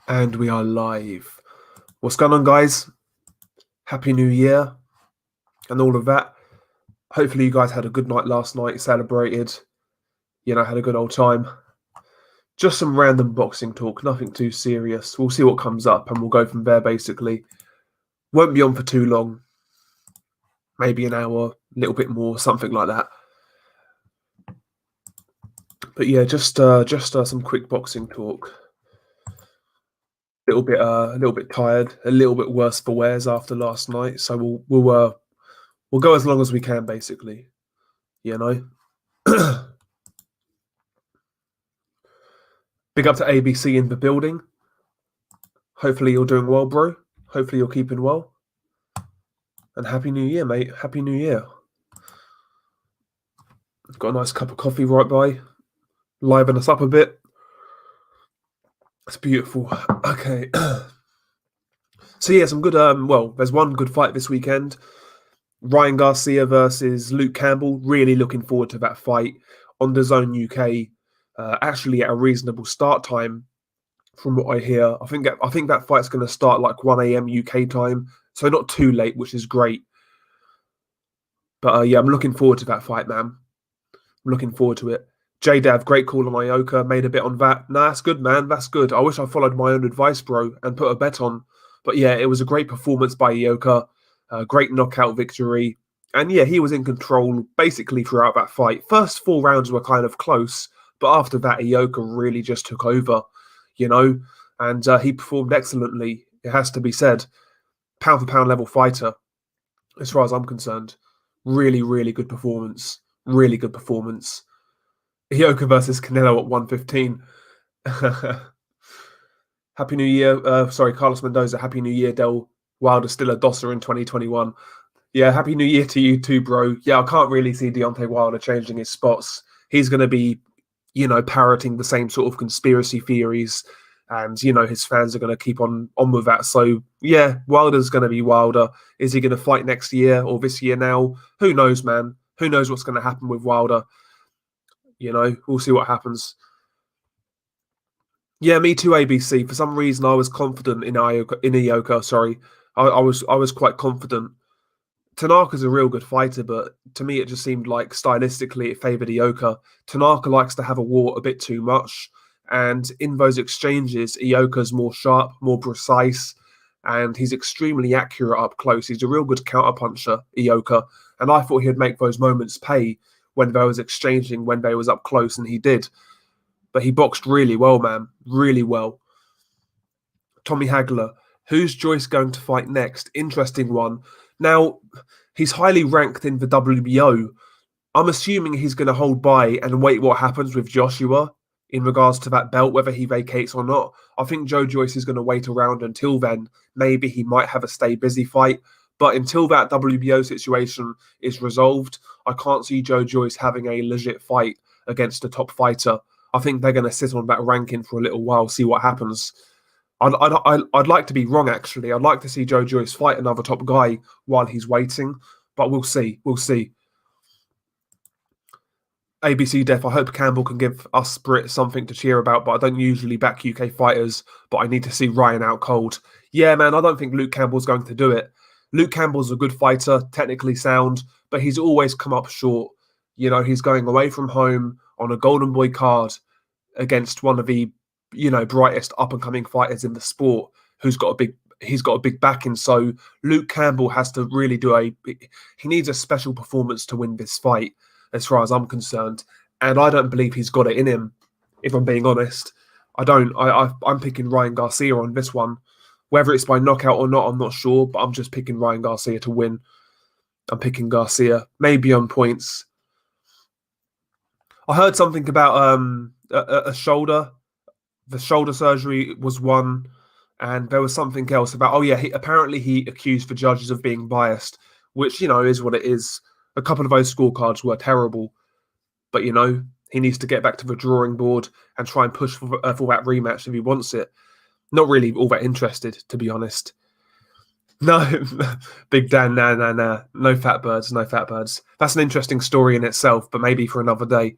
And we are live. What's going on, guys? Happy New Year and all of that. Hopefully, you guys had a good night last night, celebrated, had a good old time. Just some random boxing talk, nothing too serious. We'll see what comes up and we'll go from there, basically. Won't be on for too long. Maybe an hour, a little bit more, something like that. But yeah, just some quick boxing talk. A little bit tired, a little bit worse for wears after last night. So we'll go as long as we can, basically. Big up to ABC in the building. Hopefully you're doing well, bro. Hopefully you're keeping well. And Happy New Year, mate. Happy New Year. Got a nice cup of coffee right by. Liven us up a bit. It's beautiful. Okay. So yeah, some good there's one good fight this weekend. Ryan Garcia versus Luke Campbell. Really looking forward to that fight on the Zone UK. Actually at a reasonable start time, from what I hear. I think that fight's going to start like 1 a.m. UK time, so not too late, which is great. But yeah, I'm looking forward to that fight, man. I'm looking forward to it. J-Dav, great call on Ioka. Made a bit on that. Nah, that's good, man. That's good. I wish I followed my own advice, bro, and put a bet on. But yeah, it was a great performance by Ioka. Great knockout victory. And yeah, he was in control basically throughout that fight. First 4 rounds were kind of close, but after that, Ioka really just took over, and he performed excellently. It has to be said. Pound for pound level fighter, as far as I'm concerned. Really, really good performance. Really good performance. Ioka versus Canelo at 115. Happy New Year. Sorry, Carlos Mendoza. Happy New Year, Del Wilder still a dosser in 2021. Yeah, Happy New Year to you too, bro. Yeah, I can't really see Deontay Wilder changing his spots. He's going to be, parroting the same sort of conspiracy theories. And, his fans are going to keep on with that. So, yeah, Wilder's going to be Wilder. Is he going to fight next year or this year now? Who knows, man? Who knows what's going to happen with Wilder? We'll see what happens. Yeah, me too, ABC. For some reason, I was confident in Ioka. Sorry. I was quite confident. Tanaka's a real good fighter, but to me, it just seemed like stylistically it favoured Ioka. Tanaka likes to have a war a bit too much. And in those exchanges, Ioka's more sharp, more precise, and he's extremely accurate up close. He's a real good counterpuncher, Ioka. And I thought he'd make those moments pay when they was exchanging, when they was up close, and he did. But he boxed really well, man. Really well. Tommy Hagler. Who's Joyce going to fight next? Interesting one. Now, he's highly ranked in the WBO. I'm assuming he's going to hold by and wait what happens with Joshua in regards to that belt, whether he vacates or not. I think Joe Joyce is going to wait around until then. Maybe he might have a stay busy fight. But until that WBO situation is resolved, I can't see Joe Joyce having a legit fight against a top fighter. I think they're going to sit on that ranking for a little while, see what happens. I'd like to be wrong, actually. I'd like to see Joe Joyce fight another top guy while he's waiting, but we'll see. We'll see. ABC Def, I hope Campbell can give us Brit something to cheer about, but I don't usually back UK fighters, but I need to see Ryan out cold. Yeah, man, I don't think Luke Campbell's going to do it. Luke Campbell's a good fighter, technically sound, but he's always come up short. He's going away from home on a Golden Boy card against one of the brightest up and coming fighters in the sport he's got a big backing. So Luke Campbell has to really he needs a special performance to win this fight, as far as I'm concerned. And I don't believe he's got it in him, if I'm being honest. I don't. I'm picking Ryan Garcia on this one. Whether it's by knockout or not, I'm not sure, but I'm just picking Ryan Garcia to win. I'm picking Garcia, maybe on points. I heard something about a shoulder. The shoulder surgery was one, and there was something else about, apparently he accused the judges of being biased, which, is what it is. A couple of those scorecards were terrible, but, he needs to get back to the drawing board and try and push for that rematch if he wants it. Not really all that interested, to be honest. No, Big Dan, nah. No fat birds. That's an interesting story in itself, but maybe for another day.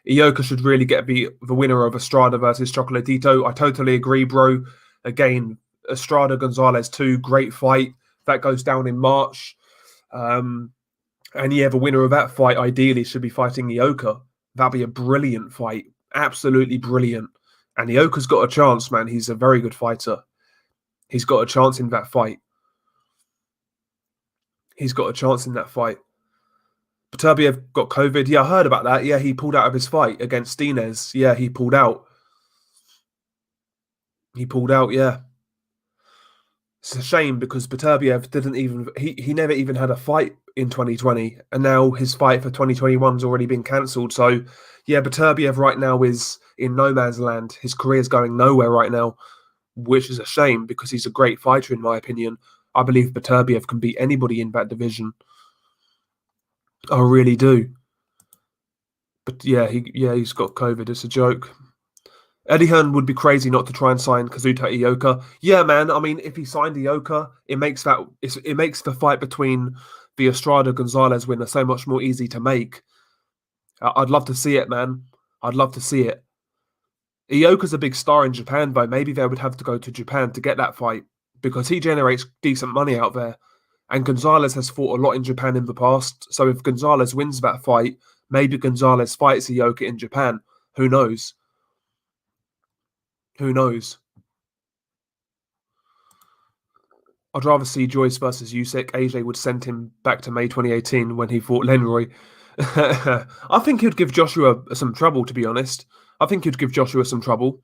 Ioka should really get the winner of Estrada versus Chocolatito. I totally agree, bro. Again, Estrada Gonzalez 2, great fight. That goes down in March. And yeah, the winner of that fight ideally should be fighting Ioka. That'd be a brilliant fight. Absolutely brilliant. And Ioka's got a chance, man. He's a very good fighter. He's got a chance in that fight. He's got a chance in that fight. Beterbiev got COVID. Yeah, I heard about that. Yeah, he pulled out of his fight against Dinez. Yeah, he pulled out. He pulled out, yeah. It's a shame because Beterbiev didn't even... He never even had a fight in 2020. And now his fight for 2021's already been cancelled. So, yeah, Beterbiev right now is in no man's land. His career's going nowhere right now, which is a shame because he's a great fighter in my opinion. I believe Beterbiev can beat anybody in that division. I really do. But yeah, he's got COVID. It's a joke. Eddie Hearn would be crazy not to try and sign Kazuta Ioka. Yeah, man. I mean, if he signed Ioka, it makes the fight between the Estrada Gonzalez winner so much more easy to make. I'd love to see it, man. I'd love to see it. Ioka's a big star in Japan, though. Maybe they would have to go to Japan to get that fight because he generates decent money out there. And Gonzalez has fought a lot in Japan in the past. So if Gonzalez wins that fight, maybe Gonzalez fights Ioka in Japan. Who knows? Who knows? I'd rather see Joyce versus Usyk. AJ would send him back to May 2018 when he fought Lenroy. I think he'd give Joshua some trouble, to be honest. I think he'd give Joshua some trouble.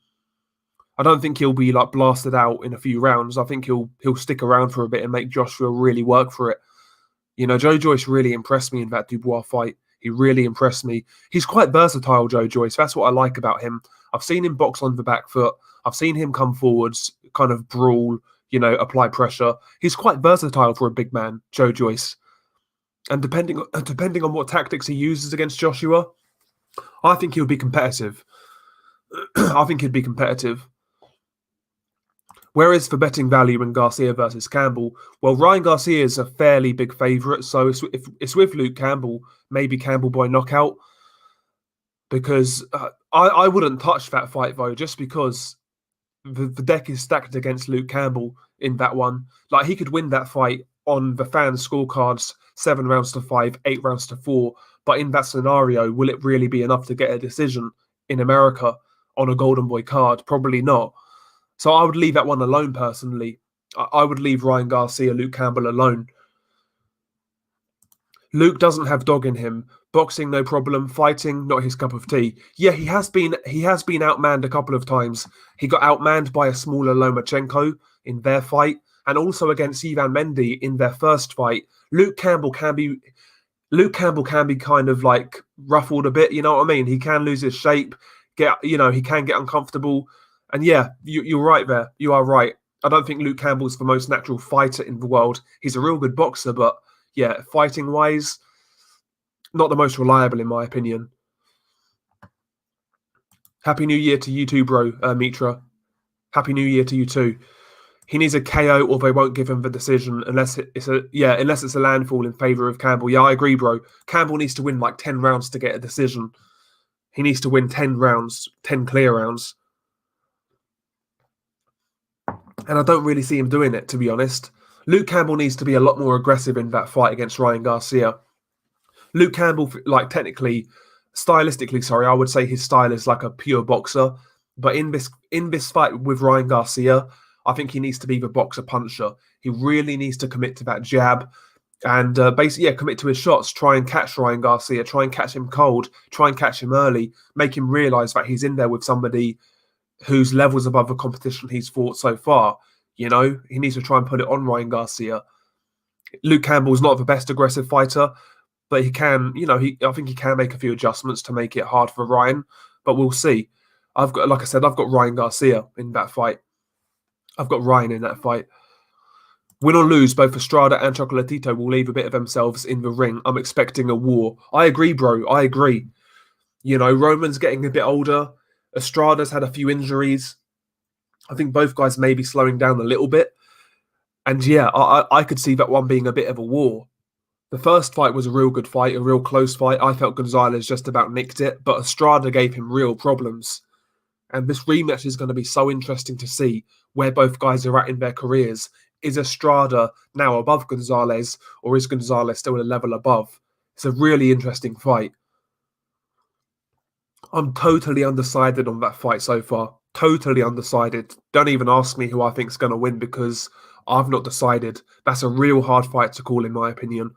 I don't think he'll be like blasted out in a few rounds. I think he'll stick around for a bit and make Joshua really work for it. You know, Joe Joyce really impressed me in that Dubois fight. He really impressed me. He's quite versatile, Joe Joyce. That's what I like about him. I've seen him box on the back foot. I've seen him come forwards, kind of brawl, you know, apply pressure. He's quite versatile for a big man, Joe Joyce. And depending on what tactics he uses against Joshua, I think he'll be competitive. I think he'd be competitive. Where is the betting value in Garcia versus Campbell? Well, Ryan Garcia is a fairly big favourite, so if it's with Luke Campbell, maybe Campbell by knockout. Because I wouldn't touch that fight, though, just because the deck is stacked against Luke Campbell in that one. Like, he could win that fight on the fans' scorecards, 7 rounds to 5, 8 rounds to 4. But in that scenario, will it really be enough to get a decision in America on a Golden Boy card? Probably not. So I would leave that one alone, personally. I would leave Ryan Garcia, Luke Campbell alone. Luke doesn't have dog in him. Boxing, no problem. Fighting, not his cup of tea. Yeah, he has been outmanned a couple of times. He got outmanned by a smaller Lomachenko in their fight, and also against Ivan Mendy in their first fight. Luke Campbell can be kind of like ruffled a bit. You know what I mean? He can lose his shape. He can get uncomfortable. And yeah, you're right there. You are right. I don't think Luke Campbell's the most natural fighter in the world. He's a real good boxer, but yeah, fighting-wise, not the most reliable in my opinion. Happy New Year to you too, bro, Mitra. Happy New Year to you too. He needs a KO or they won't give him the decision unless it's a landfall in favour of Campbell. Yeah, I agree, bro. Campbell needs to win like 10 rounds to get a decision. He needs to win 10 rounds, 10 clear rounds. And I don't really see him doing it, to be honest. Luke Campbell needs to be a lot more aggressive in that fight against Ryan Garcia. Luke Campbell, like stylistically, I would say his style is like a pure boxer. But in this fight with Ryan Garcia, I think he needs to be the boxer puncher. He really needs to commit to that jab and commit to his shots. Try and catch Ryan Garcia. Try and catch him cold. Try and catch him early. Make him realise that he's in there with somebody whose levels above the competition he's fought so far. You know, he needs to try and put it on Ryan Garcia. Luke Campbell's not the best aggressive fighter, but he can, I think he can make a few adjustments to make it hard for Ryan, but we'll see. I've got Ryan Garcia in that fight. I've got Ryan in that fight. Win or lose, both Estrada and Chocolatito will leave a bit of themselves in the ring. I'm expecting a war. I agree, bro. I agree. You know, Roman's getting a bit older. Estrada's had a few injuries. I think both guys may be slowing down a little bit. And yeah, I could see that one being a bit of a war. The first fight was a real good fight, a real close fight. I felt Gonzalez just about nicked it, but Estrada gave him real problems. And this rematch is going to be so interesting to see where both guys are at in their careers. Is Estrada now above Gonzalez, or is Gonzalez still a level above? It's a really interesting fight. I'm totally undecided on that fight so far. Totally undecided. Don't even ask me who I think's going to win because I've not decided. That's a real hard fight to call, in my opinion.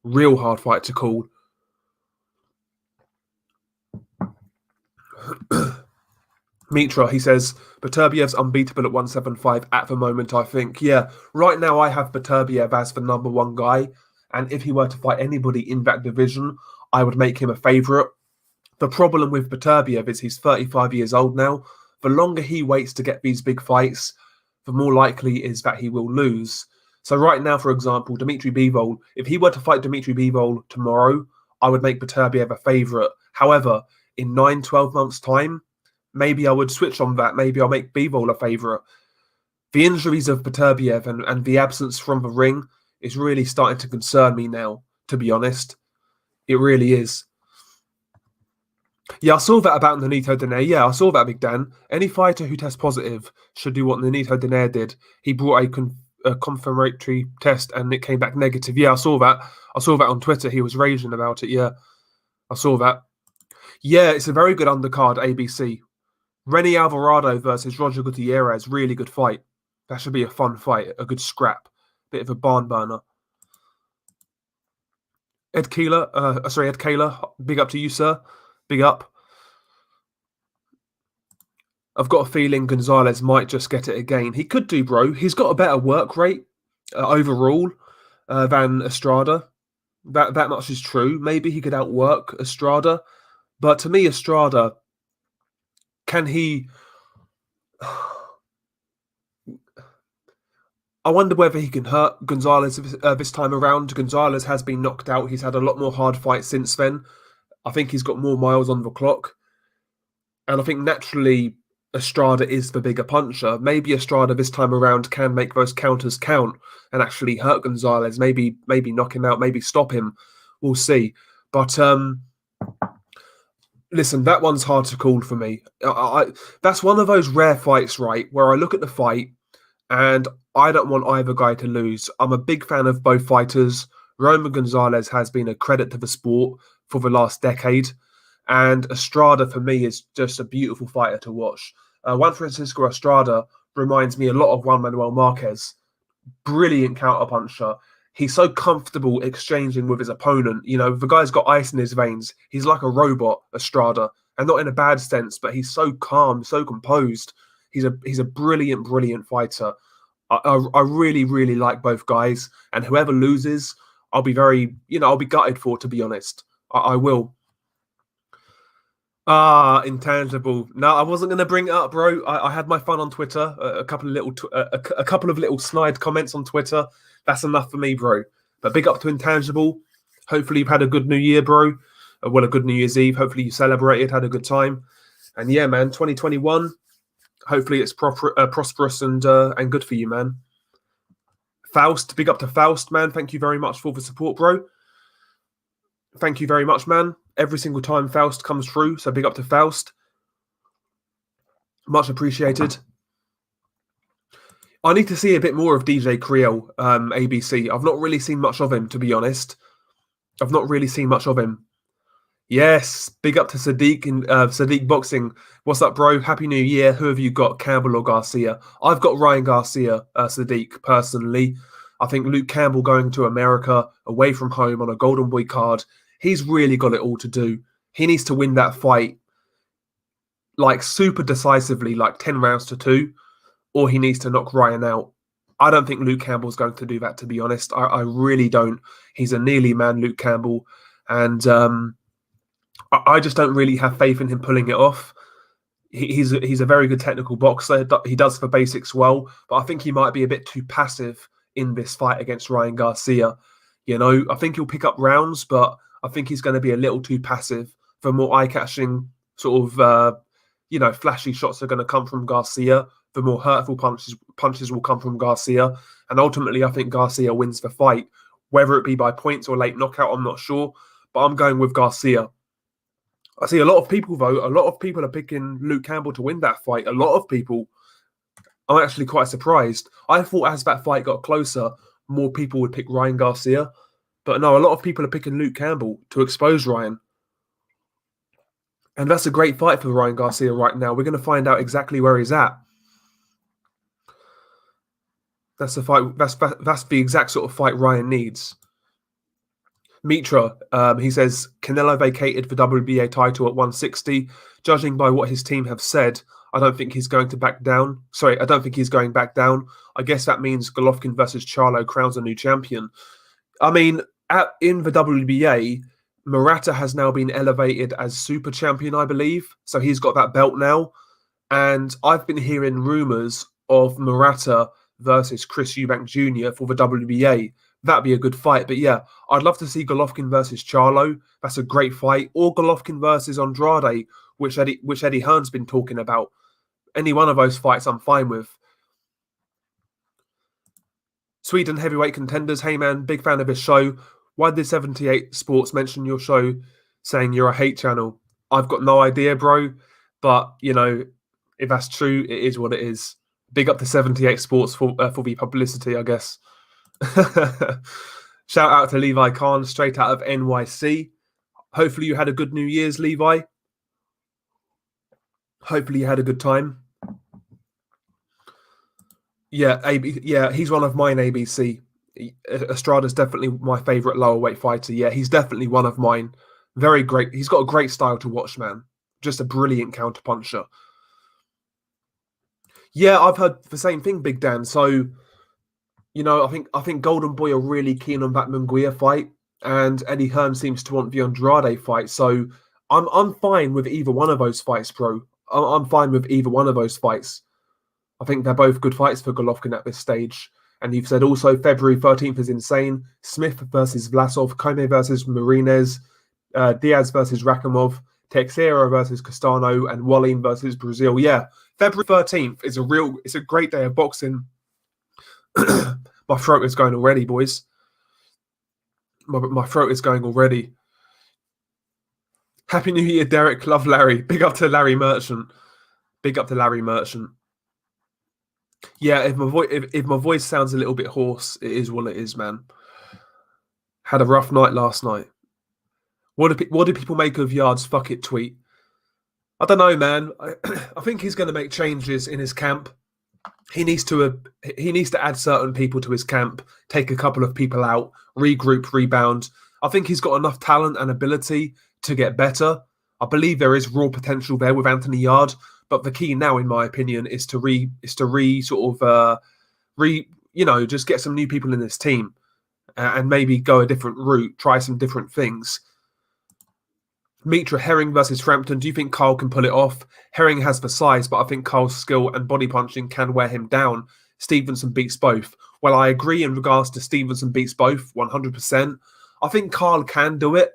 Real hard fight to call. Mitra, he says, Beterbiev's unbeatable at 175 at the moment, I think. Yeah, right now I have Beterbiev as the number one guy. And if he were to fight anybody in that division, I would make him a favourite. The problem with Beterbiev is he's 35 years old now. The longer he waits to get these big fights, the more likely is that he will lose. So right now, for example, Dmitry Bivol, if he were to fight Dmitry Bivol tomorrow, I would make Beterbiev a favourite. However, in 9-12 months' time, maybe I would switch on that. Maybe I'll make Bivol a favourite. The injuries of Beterbiev and the absence from the ring is really starting to concern me now, to be honest. It really is. Yeah, I saw that about Nonito Donaire. Yeah, I saw that, Big Dan. Any fighter who tests positive should do what Nonito Donaire did. He brought a confirmatory test and it came back negative. Yeah, I saw that. I saw that on Twitter. He was raging about it. Yeah, I saw that. Yeah, it's a very good undercard, ABC. Renny Alvarado versus Roger Gutierrez. Really good fight. That should be a fun fight. A good scrap. Bit of a barn burner. Ed Kaler. Big up to you, sir. Big up. I've got a feeling Gonzalez might just get it again. He could do, bro. He's got a better work rate overall than Estrada. That much is true. Maybe he could outwork Estrada. But to me, Estrada, can he... I wonder whether he can hurt Gonzalez this time around. Gonzalez has been knocked out. He's had a lot more hard fights since then. I think he's got more miles on the clock. And I think naturally Estrada is the bigger puncher. Maybe Estrada this time around can make those counters count and actually hurt Gonzalez. Maybe knock him out, maybe stop him. We'll see. But listen, that one's hard to call for me. That's one of those rare fights, right, where I look at the fight and I don't want either guy to lose. I'm a big fan of both fighters. Roman Gonzalez has been a credit to the sport for the last decade. And Estrada, for me, is just a beautiful fighter to watch. Juan Francisco Estrada reminds me a lot of Juan Manuel Marquez. Brilliant counterpuncher. He's so comfortable exchanging with his opponent. You know, the guy's got ice in his veins. He's like a robot, Estrada. And not in a bad sense, but he's so calm, so composed. He's a brilliant, brilliant fighter. I really, really like both guys. And whoever loses, I'll be I'll be gutted for, to be honest. I will. Intangible. No, I wasn't going to bring it up, bro. I had my fun on Twitter. A couple of little snide comments on Twitter. That's enough for me, bro. But big up to Intangible. Hopefully you've had a good New Year, bro. Well, a good New Year's Eve. Hopefully you celebrated, had a good time. And yeah, man, 2021. Hopefully it's prosperous and good for you, man. Faust, big up to Faust, man. Thank you very much for the support, bro. Thank you very much, man. Every single time Faust comes through, so big up to Faust. Much appreciated. I need to see a bit more of DJ Creel, ABC. I've not really seen much of him, to be honest. I've not really seen much of him. Yes, big up to Sadiq in Sadiq Boxing. What's up, bro? Happy New Year. Who have you got, Campbell or Garcia? I've got Ryan Garcia, Sadiq, personally. I think Luke Campbell going to America, away from home on a Golden Boy card, he's really got it all to do. He needs to win that fight like super decisively, like 10 rounds to 2, or he needs to knock Ryan out. I don't think Luke Campbell's going to do that, to be honest. I really don't. He's a nearly man, Luke Campbell. And I just don't really have faith in him pulling it off. He's a very good technical boxer. He does the basics well, but I think he might be a bit too passive in this fight against Ryan Garcia. You know, I think he'll pick up rounds, but I think he's going to be a little too passive. For more eye-catching sort of, flashy shots are going to come from Garcia. The more hurtful punches will come from Garcia. And ultimately, I think Garcia wins the fight. Whether it be by points or late knockout, I'm not sure. But I'm going with Garcia. I see a lot of people, though. A lot of people are picking Luke Campbell to win that fight. A lot of people. I'm actually quite surprised. I thought as that fight got closer, more people would pick Ryan Garcia. But no, a lot of people are picking Luke Campbell to expose Ryan. And that's a great fight for Ryan Garcia right now. We're going to find out exactly where he's at. That's the fight. That's the exact sort of fight Ryan needs. Mitra, he says, Canelo vacated the WBA title at 160. Judging by what his team have said, I don't think he's going to back down. Sorry, I don't think he's going back down. I guess that means Golovkin versus Charlo crowns a new champion. I mean, in the WBA, Murata has now been elevated as super champion, I believe. So he's got that belt now. And I've been hearing rumours of Murata versus Chris Eubank Jr. for the WBA. That'd be a good fight. But yeah, I'd love to see Golovkin versus Charlo. That's a great fight. Or Golovkin versus Andrade, which Eddie Hearn's been talking about. Any one of those fights I'm fine with. Sweden heavyweight contenders. Hey man, big fan of his show. Why did 78 Sports mention your show saying you're a hate channel? I've got no idea, bro. But, you know, if that's true, it is what it is. Big up to 78 Sports for the publicity, I guess. Shout out to Levi Khan, straight out of NYC. Hopefully you had a good New Year's, Levi. Hopefully you had a good time. Yeah, he's one of mine, ABC. Estrada's definitely my favourite lower weight fighter. Yeah, he's definitely one of mine. Very great. He's got a great style to watch, man. Just a brilliant counterpuncher. Yeah, I've heard the same thing, Big Dan. So, you know, I think Golden Boy are really keen on that Munguia fight, and Eddie Hearn seems to want the Andrade fight. So I'm fine with either one of those fights, bro. I'm fine with either one of those fights. I think they're both good fights for Golovkin at this stage. And you've said also February 13th is insane. Smith versus Vlasov, Come versus Marínez, Diaz versus Rakhimov, Teixeira versus Castano, and Wallin versus Brazil. Yeah, February 13th it's a great day of boxing. My throat is going already, boys. My throat is going already. Happy New Year, Derek. Love Larry. Big up to Larry Merchant. Big up to Larry Merchant. Yeah, if my voice sounds a little bit hoarse, it is what it is, man. Had a rough night last night. What do people make of Yard's fuck it tweet? I don't know, man. I think he's going to make changes in his camp. He needs to add certain people to his camp, take a couple of people out, regroup, rebound. I think he's got enough talent and ability to get better. I believe there is raw potential there with Anthony Yard, but the key now, in my opinion, is to just get some new people in this team and maybe go a different route, try some different things. Mitra, Herring versus Frampton. Do you think Kyle can pull it off? Herring has the size, but I think Kyle's skill and body punching can wear him down. Stevenson beats both. Well, I agree in regards to Stevenson beats both, 100%. I think Kyle can do it.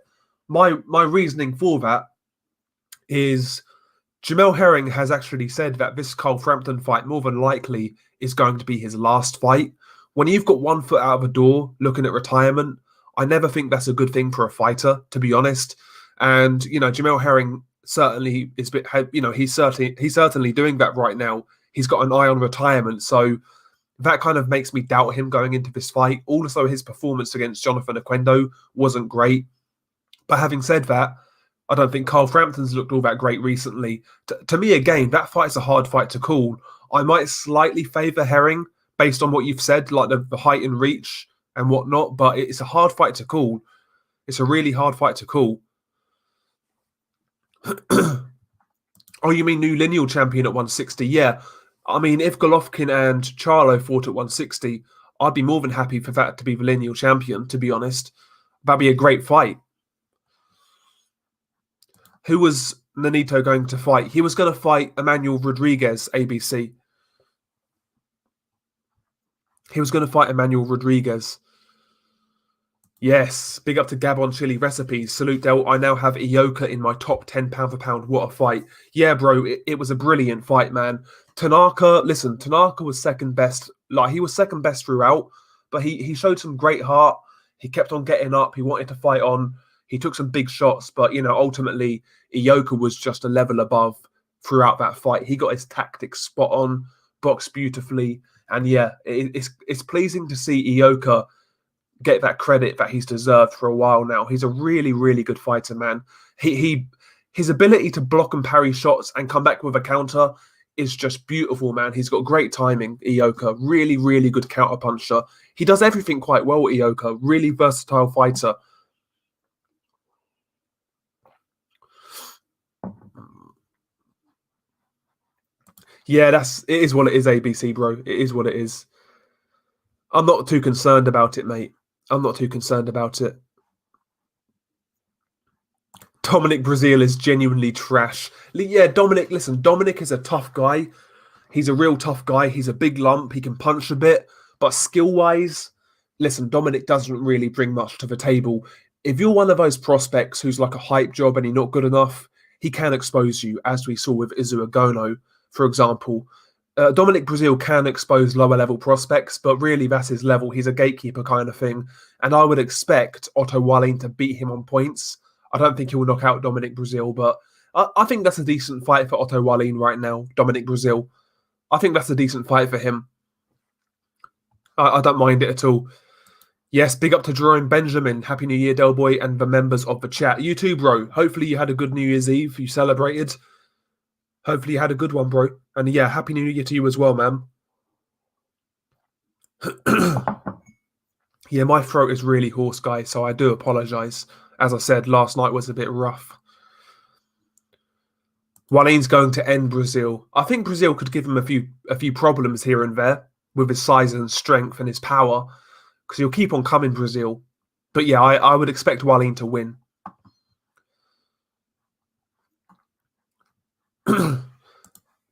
My reasoning for that is Jamel Herring has actually said that this Kyle Frampton fight more than likely is going to be his last fight. When you've got 1 foot out of the door looking at retirement, I never think that's a good thing for a fighter, to be honest. And, you know, Jamel Herring certainly is, he's certainly doing that right now. He's got an eye on retirement. So that kind of makes me doubt him going into this fight. Also, his performance against Jonathan Oquendo wasn't great. But having said that, I don't think Kyle Frampton's looked all that great recently. To me, again, that fight's a hard fight to call. I might slightly favour Herring based on what you've said, like the height and reach and whatnot. But it's a hard fight to call. It's a really hard fight to call. Oh, you mean new lineal champion at 160? Yeah. I mean, if Golovkin and Charlo fought at 160, I'd be more than happy for that to be the lineal champion, to be honest. That'd be a great fight. Who was Nonito going to fight? He was going to fight Emmanuel Rodriguez, ABC. He was going to fight Emmanuel Rodriguez. Yes, big up to Gabon Chili Recipes. Salute, Del. I now have Ioka in my top 10 pound for pound. What a fight. Yeah, bro, it was a brilliant fight, man. Tanaka was second best. Like, he was second best throughout, but he showed some great heart. He kept on getting up. He wanted to fight on. He took some big shots, but ultimately Ioka was just a level above throughout that fight. He got his tactics spot on, boxed beautifully, and yeah, it's pleasing to see Ioka get that credit that he's deserved for a while now. He's a really, really good fighter, man. His ability to block and parry shots and come back with a counter is just beautiful, man. He's got great timing, Ioka. Really, really good counter puncher. He does everything quite well, Ioka. Really versatile fighter. Yeah, it is what it is, ABC, bro. It is what it is. I'm not too concerned about it, mate. I'm not too concerned about it. Dominic Breazeale is genuinely trash. Yeah, Dominic, listen, Dominic is a tough guy. He's a real tough guy. He's a big lump. He can punch a bit. But skill-wise, listen, Dominic doesn't really bring much to the table. If you're one of those prospects who's like a hype job and you're not good enough, he can expose you, as we saw with Izu Agono, for example. Dominic Breazeale can expose lower-level prospects, but really that's his level. He's a gatekeeper kind of thing. And I would expect Otto Wallin to beat him on points. I don't think he will knock out Dominic Breazeale, but I think that's a decent fight for Otto Wallin right now, Dominic Breazeale. I think that's a decent fight for him. I don't mind it at all. Yes, big up to Jerome Benjamin. Happy New Year, Del Boy, and the members of the chat. You too, bro. Hopefully you had a good New Year's Eve. You celebrated. Hopefully you had a good one, bro. And yeah, Happy New Year to you as well, man. Yeah, my throat is really hoarse, guys, so I do apologise. As I said, last night was a bit rough. Wallin's going to end Breazeale. I think Breazeale could give him a few problems here and there with his size and strength and his power, because he'll keep on coming, Breazeale. But yeah, I would expect Wallin to win.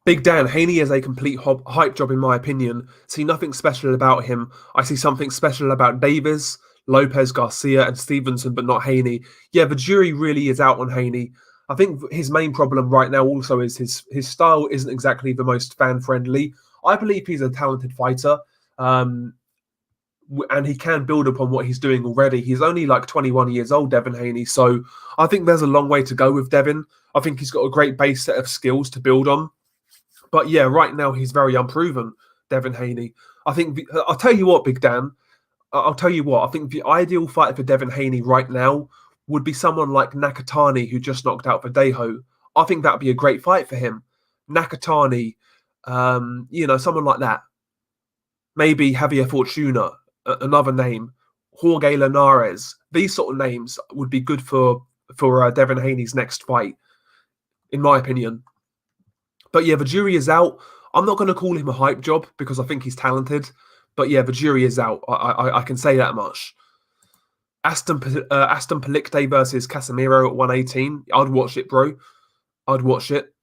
Big Dan, Haney is a complete hype job in my opinion. See nothing special about him. I see something special about Davis, Lopez, Garcia, and Stevenson, but not Haney. Yeah, the jury really is out on Haney. I think his main problem right now also is his style isn't exactly the most fan-friendly. I believe he's a talented fighter, and he can build upon what he's doing already. He's only like 21 years old, Devin Haney, so I think there's a long way to go with Devin. I think he's got a great base set of skills to build on. But yeah, right now he's very unproven, Devin Haney. I think, I'll tell you what, Big Dan, I'll tell you what, I think the ideal fight for Devin Haney right now would be someone like Nakatani, who just knocked out Verdejo. I think that would be a great fight for him. Nakatani, someone like that. Maybe Javier Fortuna, another name. Jorge Linares. These sort of names would be good for Devin Haney's next fight, in my opinion. But yeah, the jury is out. I'm not going to call him a hype job because I think he's talented. But yeah, the jury is out. I can say that much. Aston Pelicte versus Casemiro at 118. I'd watch it, bro. I'd watch it.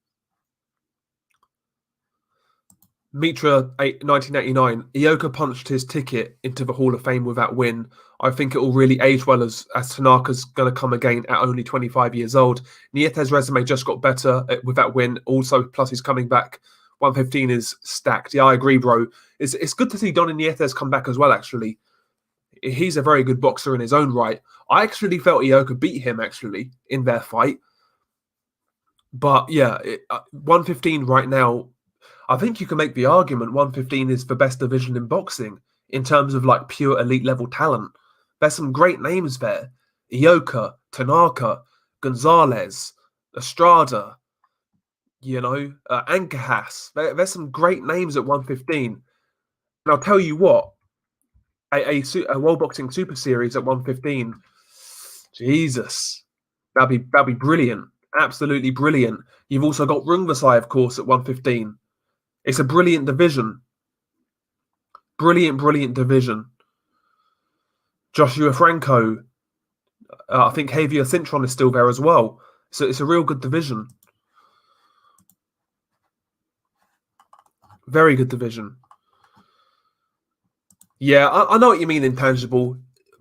Mitra 1989. Ioka punched his ticket into the Hall of Fame with that win. I think it will really age well as Tanaka's going to come again at only 25 years old. Nietes' resume just got better with that win. Also, plus he's coming back. 115 is stacked. Yeah, I agree, bro. It's good to see Donny Nietes come back as well, actually. He's a very good boxer in his own right. I actually felt Ioka beat him, actually, in their fight. But yeah, 115 right now, I think you can make the argument 115 is the best division in boxing in terms of like pure elite level talent. There's some great names there. Ioka, Tanaka, Gonzalez, Estrada, Ancajas. There's some great names at 115. And I'll tell you what, a World Boxing Super Series at 115, Jesus, that'd be brilliant. Absolutely brilliant. You've also got Rungvisai, of course, at 115. It's a brilliant division. Brilliant division. Joshua Franco. I think Javier Cintron is still there as well. So it's a real good division. Very good division. Yeah, I know what you mean, intangible.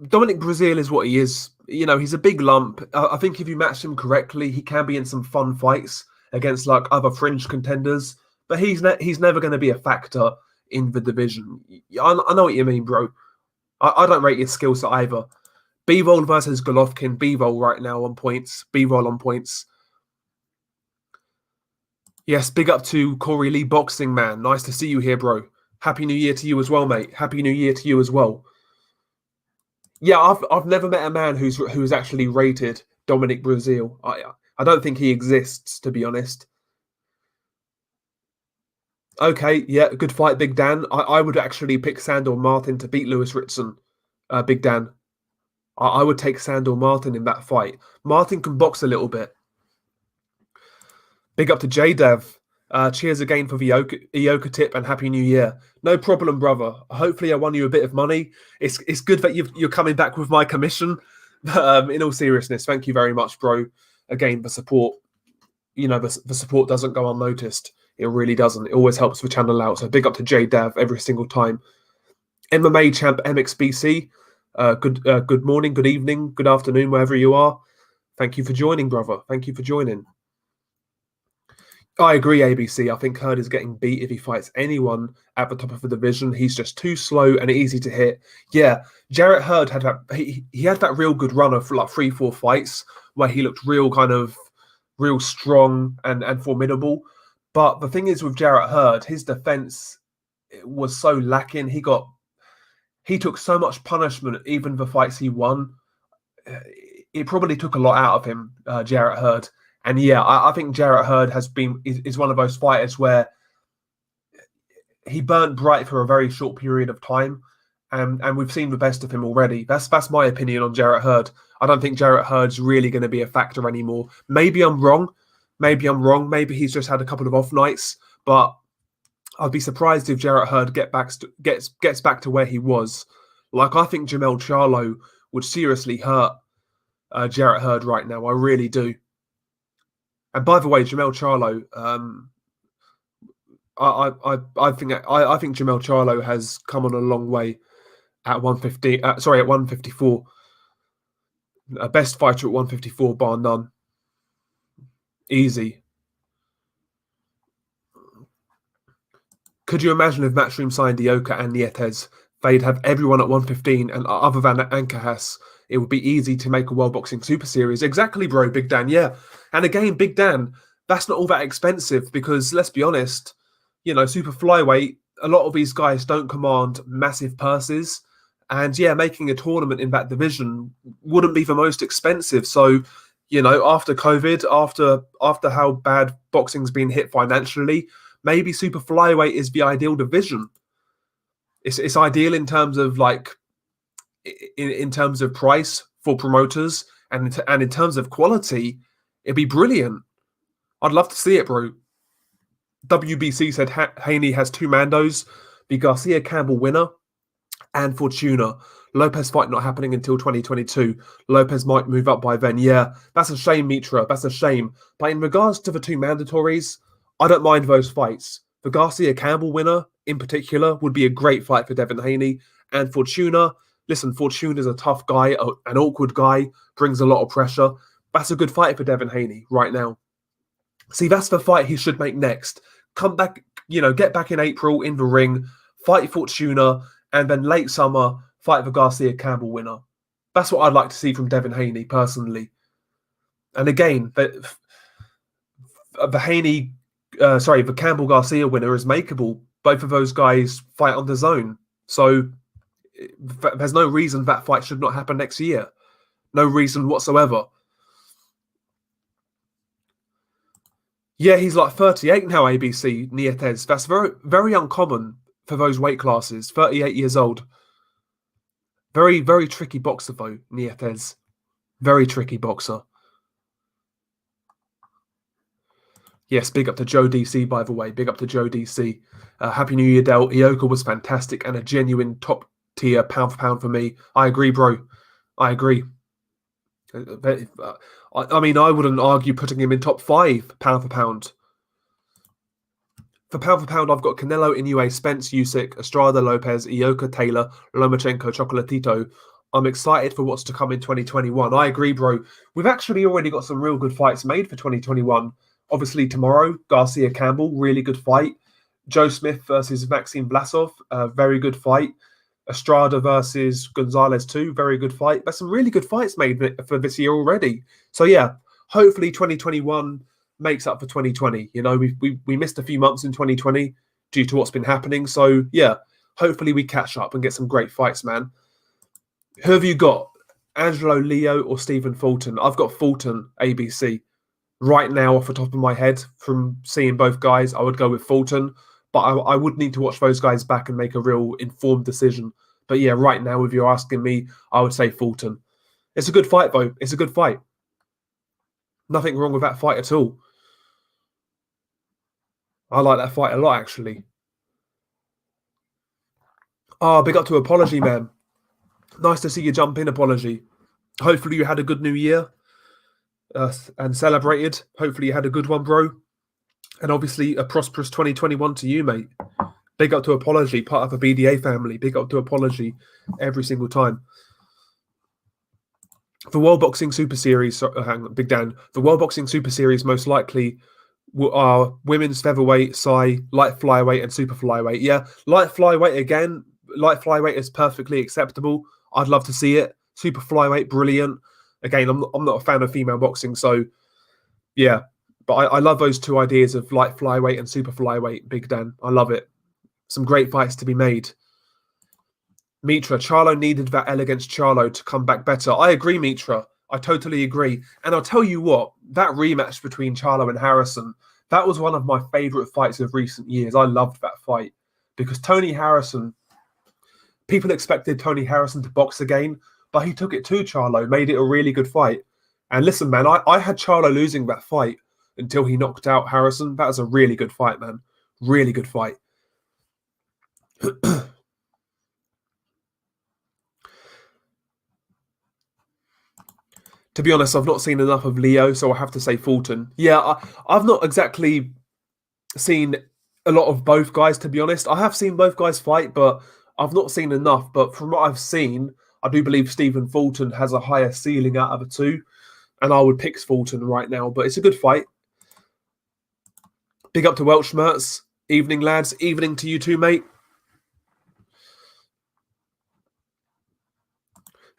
Dominic Breazeale is what he is. He's a big lump. I think if you match him correctly, he can be in some fun fights against like other fringe contenders. But he's never going to be a factor in the division. I know what you mean, bro. I don't rate his skill set either. B-roll versus Golovkin. B-roll right now on points. B-roll on points. Yes, big up to Corey Lee Boxing Man. Nice to see you here, bro. Happy New Year to you as well, mate. Happy New Year to you as well. Yeah, I've never met a man who's actually rated Dominic Breazeale. I don't think he exists, to be honest. Okay, yeah, good fight, Big Dan. I would actually pick Sandor Martin to beat Lewis Ritson, Big Dan. I would take Sandor Martin in that fight. Martin can box a little bit. Big up to JDev. Cheers again for the Ioka tip and Happy New Year. No problem, brother. Hopefully I won you a bit of money. It's good that you're coming back with my commission. In all seriousness, thank you very much, bro. Again, the support. You know, the support doesn't go unnoticed. It really doesn't. It always helps the channel out. So big up to JDev every single time. MMA champ MXBC. Good morning, good evening, good afternoon, wherever you are. Thank you for joining, brother. Thank you for joining. I agree, ABC. I think Hurd is getting beat if he fights anyone at the top of the division. He's just too slow and easy to hit. Yeah, Jarrett Hurd had that. He had that real good run of like 3-4 fights where he looked real strong and formidable. But the thing is with Jarrett Hurd, his defense was so lacking. He took so much punishment, even the fights he won. It probably took a lot out of him, Jarrett Hurd. And yeah, I think Jarrett Hurd is one of those fighters where he burnt bright for a very short period of time, and we've seen the best of him already. That's my opinion on Jarrett Hurd. I don't think Jarrett Hurd's really going to be a factor anymore. Maybe I'm wrong. Maybe he's just had a couple of off nights, but I'd be surprised if Jarrett Hurd gets back to where he was. Like, I think Jamel Charlo would seriously hurt Jarrett Hurd right now. I really do. And by the way, Jamel Charlo, I think Jamel Charlo has come on a long way at 150. At 154. Best fighter at 154, bar none. Easy. Could you imagine if Matchroom signed Ioka and Nietes? They'd have everyone at 115, and other than Ancajas, it would be easy to make a World Boxing Super Series. Exactly, bro, Big Dan, yeah. And again, Big Dan, that's not all that expensive because, let's be honest, you know, super flyweight, a lot of these guys don't command massive purses. And yeah, making a tournament in that division wouldn't be the most expensive. So, you know, after COVID, after how bad boxing's been hit financially, maybe super flyweight is the ideal division. It's ideal in terms of like, in terms of price for promoters and in terms of quality, it'd be brilliant. I'd love to see it, bro. WBC said Haney has 2 Mandos, the Garcia Campbell winner, and Fortuna. Lopez fight not happening until 2022. Lopez might move up by then. Yeah, that's a shame, Mitra. That's a shame. But in regards to the 2 mandatories, I don't mind those fights. The Garcia Campbell winner, in particular, would be a great fight for Devin Haney. And Fortuna, listen, Fortuna's a tough guy, an awkward guy, brings a lot of pressure. That's a good fight for Devin Haney right now. See, that's the fight he should make next. Come back, you know, get back in April in the ring, fight Fortuna, and then late summer, fight the Garcia Campbell winner. That's what I'd like to see from Devin Haney, personally. And again, the Campbell Garcia winner is makeable. Both of those guys fight on the zone. So there's no reason that fight should not happen next year. No reason whatsoever. Yeah, he's like 38 now, ABC, Nietes. That's very, very uncommon for those weight classes. 38 years old. Very, very tricky boxer, though, Nietes. Very tricky boxer. Yes, big up to Joe DC, by the way. Big up to Joe DC. Happy New Year, Del. Ioka was fantastic and a genuine top-tier pound for pound for me. I agree, bro. I agree. I mean, I wouldn't argue putting him in top 5 pound for pound. For pound, I've got Canelo, Inoue, Spence, Usyk, Estrada, Lopez, Ioka, Taylor, Lomachenko, Chocolatito. I'm excited for what's to come in 2021. I agree, bro. We've actually already got some real good fights made for 2021. Obviously, tomorrow, Garcia Campbell, really good fight. Joe Smith versus Maxime Vlasov, very good fight. Estrada versus Gonzalez too. Very good fight. There's some really good fights made for this year already. So yeah, hopefully 2021 makes up for 2020. You know, we missed a few months in 2020 due to what's been happening. So yeah, hopefully we catch up and get some great fights, man. Who have you got? Angelo Leo or Stephen Fulton? I've got Fulton, ABC. Right now, off the top of my head, from seeing both guys, I would go with Fulton. But I would need to watch those guys back and make a real informed decision. But yeah, right now, if you're asking me, I would say Fulton. It's a good fight, though. It's a good fight. Nothing wrong with that fight at all. I like that fight a lot, actually. Ah, big up to Apology, man. Nice to see you jump in, Apology. Hopefully you had a good New Year and celebrated. Hopefully you had a good one, bro. And obviously a prosperous 2021 to you, mate. Big up to Apology, part of a BDA family. Big up to Apology every single time. The World Boxing Super Series, hang on, Big Dan. The World Boxing Super Series most likely are women's featherweight, light flyweight, and super flyweight. Yeah, light flyweight again. Light flyweight is perfectly acceptable. I'd love to see it. Super flyweight, brilliant. Again, I'm not a fan of female boxing, so yeah. But I love those two ideas of light flyweight and super flyweight, Big Dan. I love it. Some great fights to be made. Mitra, Charlo needed that L against Charlo to come back better. I agree, Mitra. I totally agree. And I'll tell you what, that rematch between Charlo and Harrison, that was one of my favourite fights of recent years. I loved that fight because Tony Harrison, people expected Tony Harrison to box again, but he took it to Charlo, made it a really good fight. And listen, man, I had Charlo losing that fight until he knocked out Harrison. That was a really good fight, man. Really good fight. To be honest, I've not seen enough of Leo, so I have to say Fulton. Yeah, I've not exactly seen a lot of both guys, to be honest. I have seen both guys fight, but I've not seen enough. But from what I've seen, I do believe Stephen Fulton has a higher ceiling out of the two, and I would pick Fulton right now. But it's a good fight. Big up to Welchmertz. Evening, lads. Evening to you too, mate.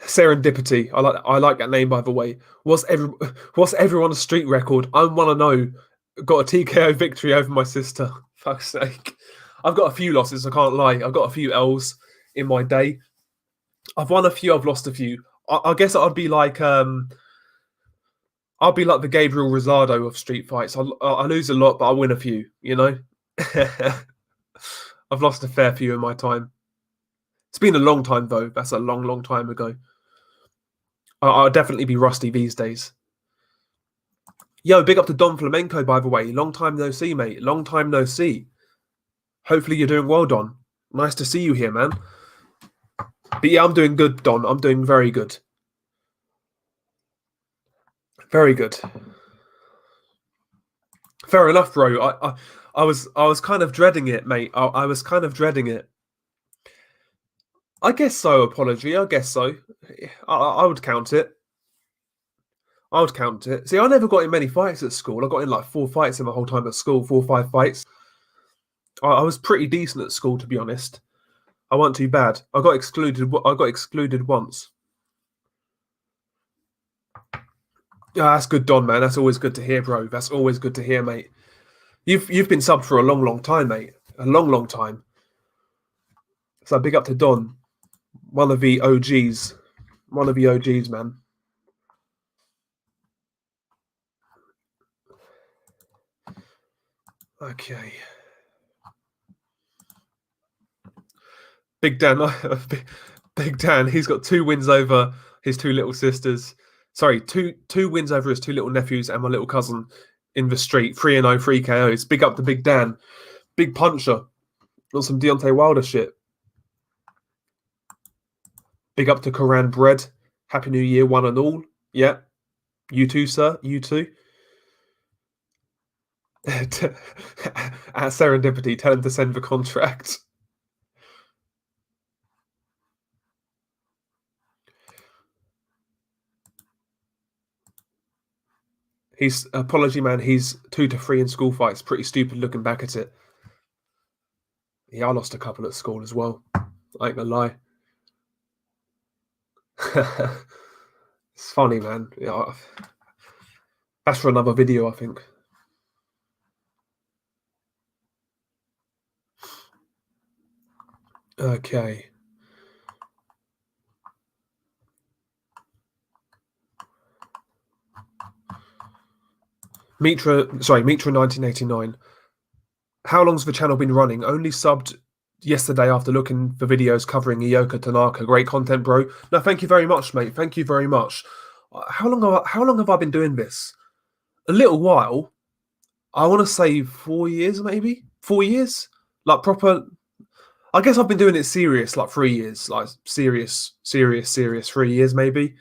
Serendipity. I like that name, by the way. What's everyone's street record? I want to know. Got a TKO victory over my sister. Fuck's sake. I've got a few losses, I can't lie. I've got a few L's in my day. I've won a few, I've lost a few. I guess I'd be like the Gabriel Rosado of street fights. I lose a lot, but I win a few, you know? I've lost a fair few in my time. It's been a long time, though. That's a long, long time ago. I'll definitely be rusty these days. Yo, big up to Don Flamenco, by the way. Long time no see, mate. Long time no see. Hopefully you're doing well, Don. Nice to see you here, man. But yeah, I'm doing good, Don. I'm doing very good. Very good. Fair enough, bro. I was kind of dreading it, mate. I was kind of dreading it. I guess so, Apology. I guess so. I would count it. I would count it. See, I never got in many fights at school. I got in like 4 fights in my whole time at school, 4 or 5 fights. I was pretty decent at school, to be honest. I wasn't too bad. I got excluded once. Yeah, that's good, Don, man. That's always good to hear, bro. That's always good to hear, mate. You've been subbed for a long, long time, mate. A long, long time. So big up to Don. One of the OGs. One of the OGs, man. Okay. Big Dan. Big Dan, he's got 2 wins over his 2 little sisters. Sorry, two wins over his 2 little nephews and my little cousin in the street. 3-0, 3 KOs. Big up to Big Dan. Big puncher. Got some Deontay Wilder shit. Big up to Koran Bread. Happy New Year, one and all. Yeah. You too, sir. You too. At Serendipity, tell him to send the contract. Apology, man. He's 2 to 3 in school fights. Pretty stupid looking back at it. Yeah, I lost a couple at school as well. I ain't gonna lie. It's funny, man. Yeah, that's for another video, I think. Okay. Mitra 1989. How long's the channel been running? Only subbed yesterday after looking for videos covering Ioka Tanaka. Great content, bro. No, thank you very much, mate. Thank you very much. How long have I been doing this? A little while. I want to say 4 years, maybe 4 years. Like proper. I guess I've been doing it serious, like 3 years. Like serious 3 years, maybe.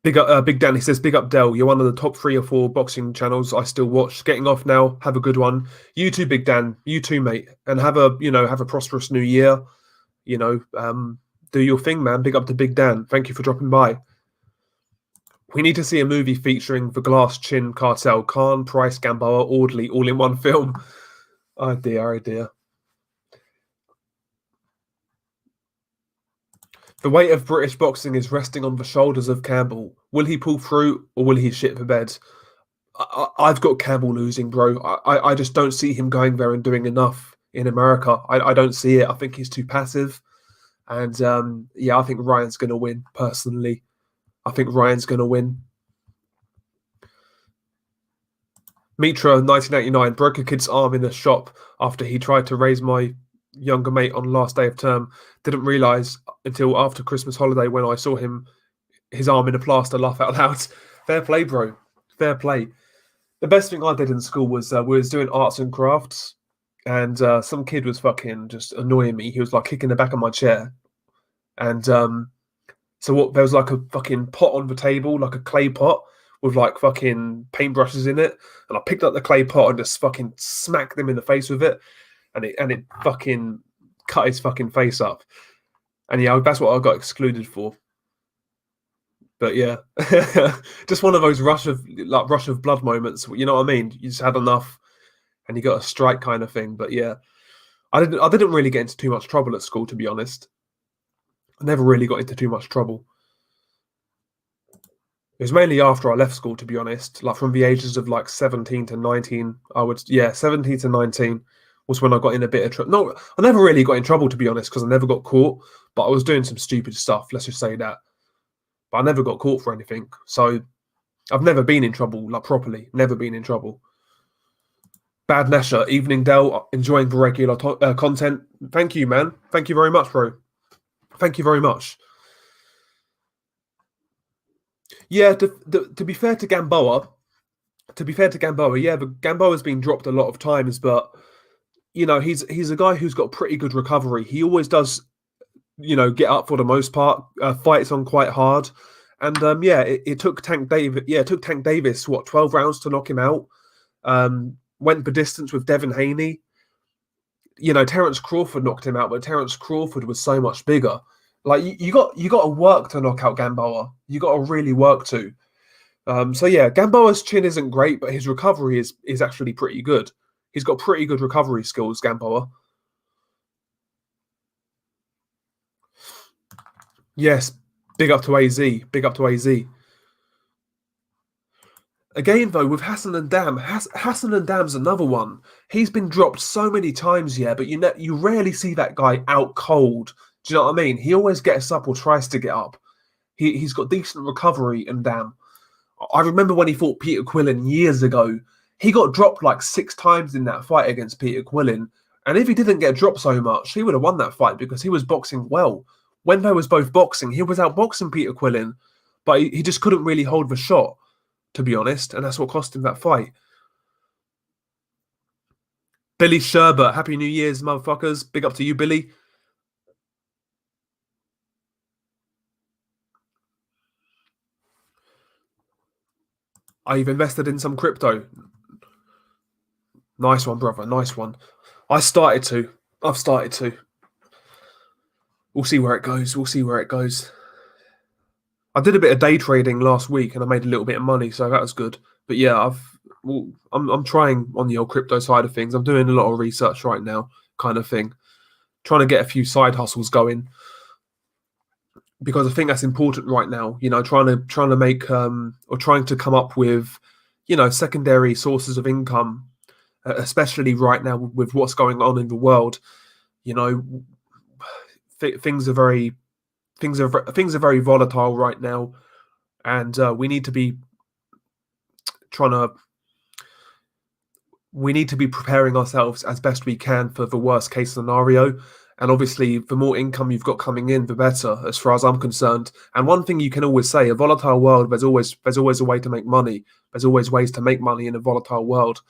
Big Dan. He says, "Big up, Dell. You're one of the top 3 or 4 boxing channels I still watch. Getting off now. Have a good one. You too, Big Dan. You too, mate. And have a prosperous new year. Do your thing, man. Big up to Big Dan. Thank you for dropping by. We need to see a movie featuring the Glass Chin Cartel, Khan, Price, Gamboa, Audley, all in one film. Oh dear, oh dear. The weight of British boxing is resting on the shoulders of Campbell. Will he pull through or will he shit the bed? I've got Campbell losing, bro. I just don't see him going there and doing enough in America. I don't see it. I think he's too passive. And I think Ryan's going to win, personally. I think Ryan's going to win. Mitra, 1989, broke a kid's arm in a shop after he tried to raise my younger mate on last day of term. Didn't realise until after Christmas holiday when I saw his arm in a plaster. Laugh out loud. Fair play, bro. Fair play. The best thing I did in school was we was doing arts and crafts, and some kid was fucking just annoying me. He was like kicking the back of my chair, and there was like a fucking pot on the table, like a clay pot with like fucking paintbrushes in it, and I picked up the clay pot and just fucking smacked him in the face with it, and it fucking cut his fucking face up, and yeah, that's what I got excluded for. But yeah, just one of those rush of blood moments. You know what I mean? You just had enough, and you got a strike kind of thing. But yeah, I didn't really get into too much trouble at school, to be honest. I never really got into too much trouble. It was mainly after I left school, to be honest. Like from the ages of like 17 to 19, 17 to 19 was when I got in a bit of trouble. No, I never really got in trouble, to be honest, because I never got caught. But I was doing some stupid stuff. Let's just say that. But I never got caught for anything. So I've never been in trouble, like properly. Never been in trouble. Bad Nasher, evening Dell, enjoying the regular content. Thank you, man. Thank you very much, bro. Thank you very much. Yeah, to be fair to Gamboa, yeah, but Gamboa's been dropped a lot of times, but he's a guy who's got pretty good recovery. He always does, get up for the most part. Fights on quite hard, and it took Tank Davis. Yeah, it took Tank Davis 12 rounds to knock him out. Went the distance with Devin Haney. Terence Crawford knocked him out, but Terence Crawford was so much bigger. Like you got to work to knock out Gamboa. You got to really work to. So yeah, Gamboa's chin isn't great, but his recovery is actually pretty good. He's got pretty good recovery skills, Gamboa. Yes, big up to AZ. Big up to AZ. Again, though, with Hassan and Dam, Hassan and Dam's another one. He's been dropped so many times, yeah, but you rarely see that guy out cold. Do you know what I mean? He always gets up or tries to get up. He's got decent recovery in Dam. I remember when he fought Peter Quillin years ago. He got dropped like 6 times in that fight against Peter Quillin. And if he didn't get dropped so much, he would have won that fight because he was boxing well. When they was both boxing, he was outboxing Peter Quillin, but he just couldn't really hold the shot, to be honest. And that's what cost him that fight. Billy Sherbert, Happy New Year's, motherfuckers. Big up to you, Billy. I've invested in some crypto. Nice one, brother. Nice one. I've started to. We'll see where it goes. I did a bit of day trading last week and I made a little bit of money, so that was good. But yeah, I'm trying on the old crypto side of things. I'm doing a lot of research right now. kind of thing. Trying to get a few side hustles going, because I think that's important right now. Trying to make or trying to come up with, secondary sources of income, especially right now with what's going on in the world. Things are very volatile right now, and we need to be preparing ourselves as best we can for the worst case scenario. And obviously, the more income you've got coming in, the better, as far as I'm concerned. And one thing you can always say: a volatile world, there's always a way to make money. There's always ways to make money in a volatile world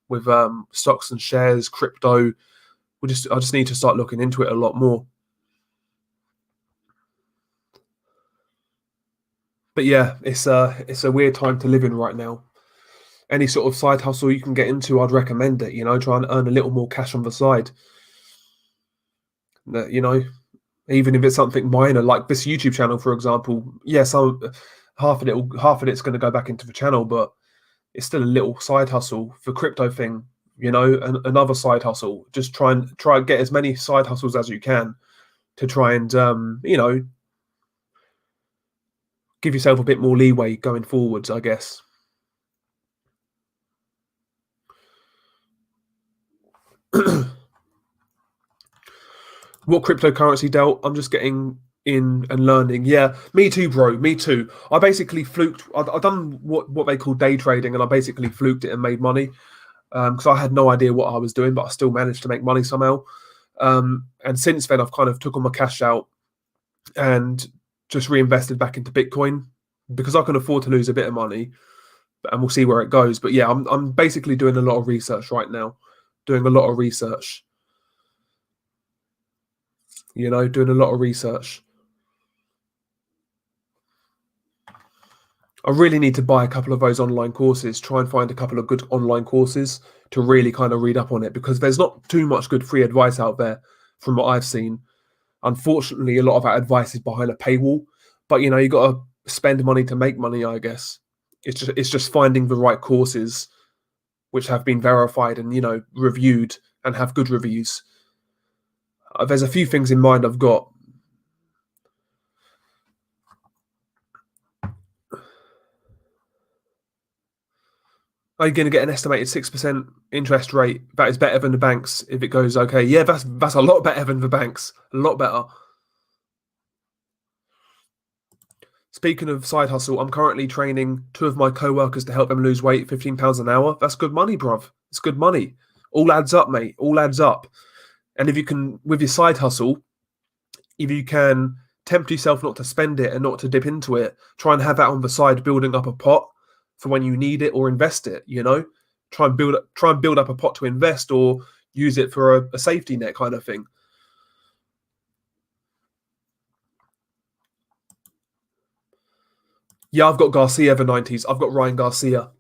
with stocks and shares, crypto. I just need to start looking into it a lot more. But yeah, it's a weird time to live in right now. Any sort of side hustle you can get into, I'd recommend it. Try and earn a little more cash on the side. Even if it's something minor, like this YouTube channel, for example. Yes, half of it's going to go back into the channel, but it's still a little side hustle. For crypto thing, another side hustle. Just try and get as many side hustles as you can to try and give yourself a bit more leeway going forwards, I guess. What cryptocurrency dealt? I'm just getting in and learning. Yeah, me too, bro. Me too. I basically fluked. I've done what they call day trading, and I basically fluked it and made money because I had no idea what I was doing, but I still managed to make money somehow. And since then, I've kind of took all my cash out and just reinvested back into Bitcoin because I can afford to lose a bit of money, and we'll see where it goes. But yeah, I'm basically doing a lot of research right now. Doing a lot of research. Doing a lot of research. I really need to buy a couple of those online courses, try and find a couple of good online courses to really kind of read up on it, because there's not too much good free advice out there from what I've seen. Unfortunately, a lot of that advice is behind a paywall, but you got to spend money to make money, I guess. It's just finding the right courses which have been verified and reviewed and have good reviews. There's a few things in mind I've got. Are you going to get an estimated 6% interest rate? That is better than the banks if it goes okay. Yeah, that's a lot better than the banks. A lot better. Speaking of side hustle, I'm currently training 2 of my co-workers to help them lose weight, £15 an hour. That's good money, bruv. It's good money. All adds up, mate. All adds up. And if you can, with your side hustle, if you can tempt yourself not to spend it and not to dip into it, try and have that on the side, building up a pot for when you need it, or invest it. Try and build up a pot to invest, or use it for a safety net kind of thing. Yeah, I've got Garcia the 90s. I've got Ryan Garcia.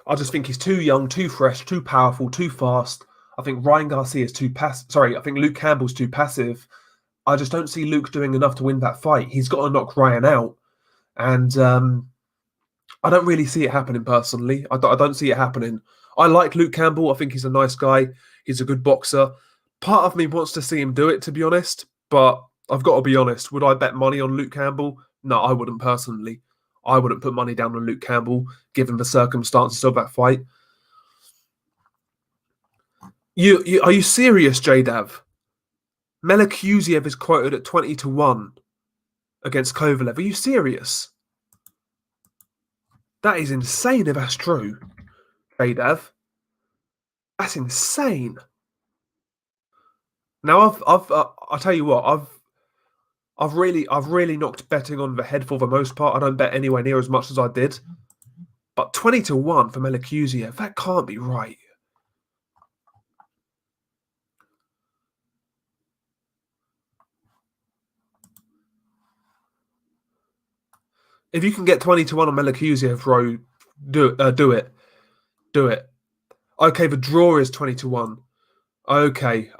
I just think he's too young, too fresh, too powerful, too fast. I think Ryan Garcia is too passive. Sorry, I think Luke Campbell's too passive. I just don't see Luke doing enough to win that fight. He's got to knock Ryan out. And I don't really see it happening personally. I don't see it happening. I like Luke Campbell. I think he's a nice guy. He's a good boxer. Part of me wants to see him do it, to be honest. But I've got to be honest. Would I bet money on Luke Campbell? No, I wouldn't personally. I wouldn't put money down on Luke Campbell, given the circumstances of that fight. Are you serious, JDav? Melekuziev is quoted at 20-1 against Kovalev. Are you serious? That is insane if that's true, JDav. That's insane. Now I'll tell you what, I've really knocked betting on the head for the most part. I don't bet anywhere near as much as I did. But 20-1 for Melekuziev, that can't be right. If you can get 20-1 on Melekuziev, bro, do it. Do it. Okay, the draw is 20-1. Okay.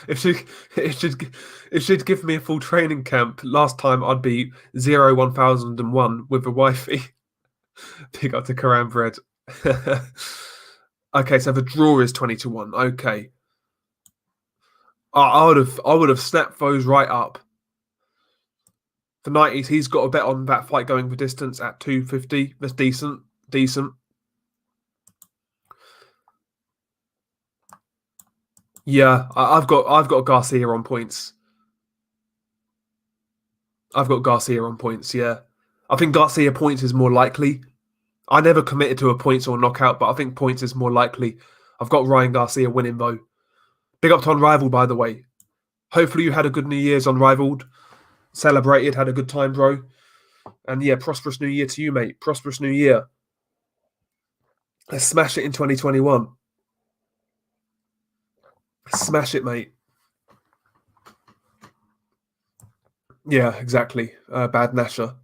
if she if she'd if she'd give me a full training camp last time, I'd be 1001 with a wifey. Pick up the Quran bread. Okay, so the draw is 20-1. Okay, I would have snapped those right up. The 90s, he's got a bet on that fight going for distance at 250. That's decent. Decent. Yeah, I've got Garcia on points. I've got Garcia on points. Yeah, I think Garcia points is more likely. I never committed to a points or knockout, but I think points is more likely. I've got Ryan Garcia winning though. Big up to Unrivaled, by the way. Hopefully you had a good New Year's Unrivaled. Celebrated, had a good time, bro. And yeah, prosperous New Year to you, mate. Prosperous New Year. Let's smash it in 2021. Smash it, mate. Yeah, exactly. Bad Nasher.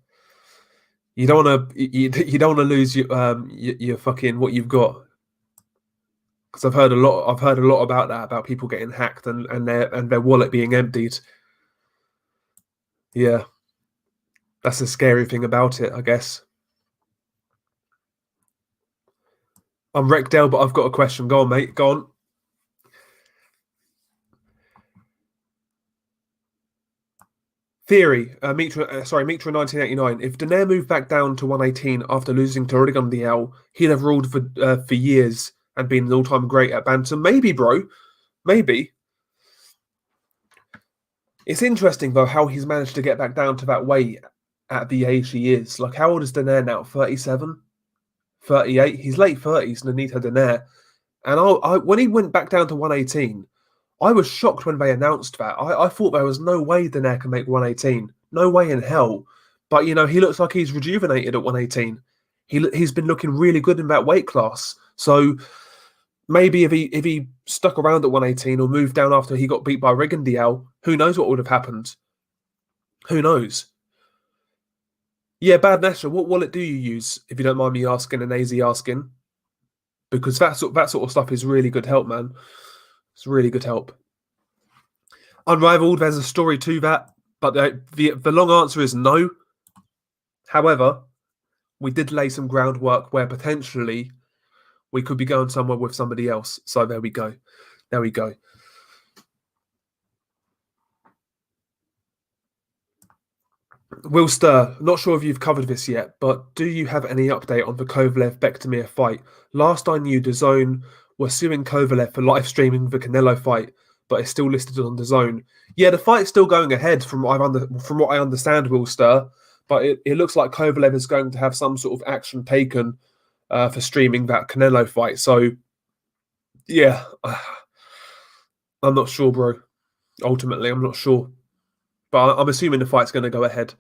You don't want to. You don't want to lose your fucking what you've got. Because I've heard a lot. I've heard a lot about that, about people getting hacked and their wallet being emptied. Yeah, that's the scary thing about it, I guess. I'm Recdale, but I've got a question. Go on, mate. Go on. Theory, Mitra 1989. If Daenerys moved back down to 118 after losing to Rodrigan DL, he'd have ruled for years and been an all-time great at bantam. Maybe, bro. Maybe. It's interesting, though, how he's managed to get back down to that weight at the age he is. Like, how old is Daenerys now? 37? 38? He's late 30s, Nonito Daenerys. And when he went back down to 118, I was shocked when they announced that. I thought there was no way Daenerys can make 118. No way in hell. But, you know, he looks like he's rejuvenated at 118. He's been looking really good in that weight class. So maybe if he stuck around at 118 or moved down after he got beat by Rigondeaux, who knows what would have happened? Who knows? Yeah, Bad Nasher, what wallet do you use, if you don't mind me asking and AZ asking? Because that sort of stuff is really good help, man. It's really good help. Unrivaled, there's a story to that, but the long answer is no. However, we did lay some groundwork where potentially we could be going somewhere with somebody else. So there we go. There we go. Will Stir, not sure if you've covered this yet, but do you have any update on the Kovalev-Bektemir fight? Last I knew, DAZN were suing Kovalev for live streaming the Canelo fight, but it's still listed on DAZN. Yeah, the fight's still going ahead from what I understand, Will Stir, but it looks like Kovalev is going to have some sort of action taken for streaming that Canelo fight. So, yeah, I'm not sure, bro. Ultimately, I'm not sure. But I'm assuming the fight's going to go ahead.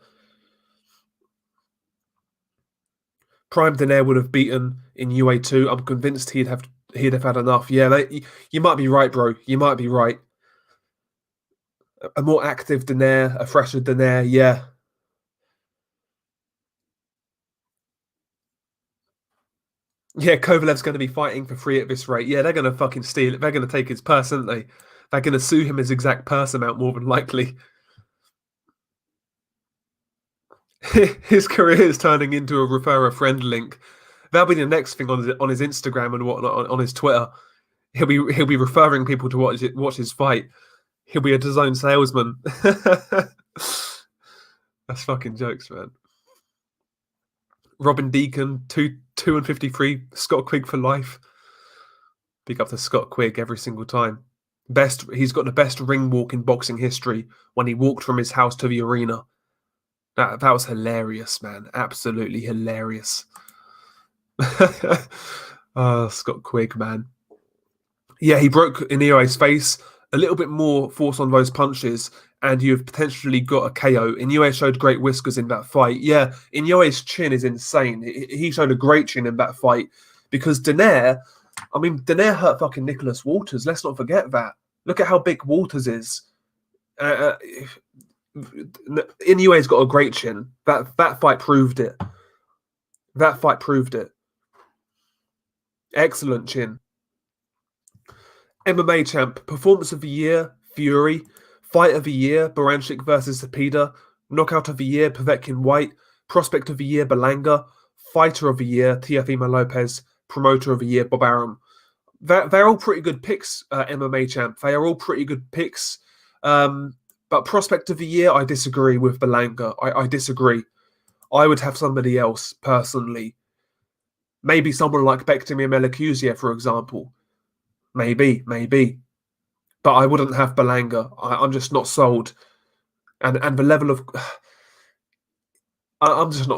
Prime Daenerys would have beaten in UA2. I'm convinced he'd have had enough. Yeah, you might be right, bro. You might be right. A more active Daenerys, a fresher Daenerys, yeah. Yeah, Kovalev's going to be fighting for free at this rate. Yeah, they're going to fucking steal it. They're going to take his purse, aren't they? They're going to sue him his exact purse amount, more than likely. His career is turning into a refer a friend link. That'll be the next thing on his Instagram and whatnot, on his Twitter. He'll be referring people to watch his fight. He'll be a DAZN salesman. That's fucking jokes, man. Robin Deacon, 2-53. Scott Quigg for life. Pick up to Scott Quigg every single time. He's got the best ring walk in boxing history when he walked from his house to the arena. That was hilarious, man. Absolutely hilarious. Scott Quigg, man. Yeah, he broke Inoue face. A little bit more force on those punches, and you've potentially got a KO. Inoue showed great whiskers in that fight. Yeah, Inoue's chin is insane. He showed a great chin in that fight because Daenerys hurt fucking Nicholas Walters. Let's not forget that. Look at how big Walters is. Inoue's got a great chin. That fight proved it. That fight proved it. Excellent chin. MMA champ, performance of the year, Fury. Fight of the year, Baranchik versus Zepeda. Knockout of the year, Povetkin White. Prospect of the year, Belanga. Fighter of the year, Teofimo Lopez. Promoter of the year, Bob Arum. They're all pretty good picks, MMA champ. They are all pretty good picks. But prospect of the year, I disagree with Belanga. I disagree. I would have somebody else, personally. Maybe someone like Bektemir Melikuziev, for example. Maybe. But I wouldn't have Belanga. I'm just not sold. And the level of I'm just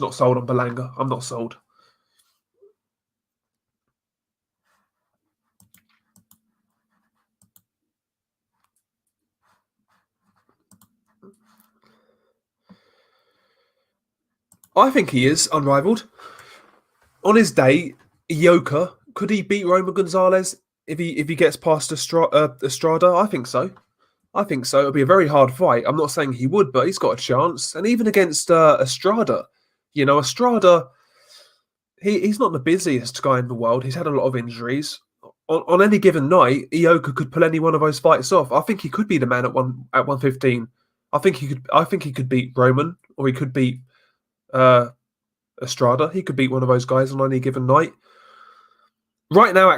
not sold on Belanga. I'm not sold. I think he is unrivaled. On his day, Ioka, could he beat Roman Gonzalez if he gets past Estrada? I think so. It'll be a very hard fight. I'm not saying he would, but he's got a chance. And even against Estrada, Estrada, he's not the busiest guy in the world. He's had a lot of injuries. On any given night, Ioka could pull any one of those fights off. I think he could be the man at 115. I think he could beat Roman, or he could beat Estrada. He could beat one of those guys on any given night. Right now,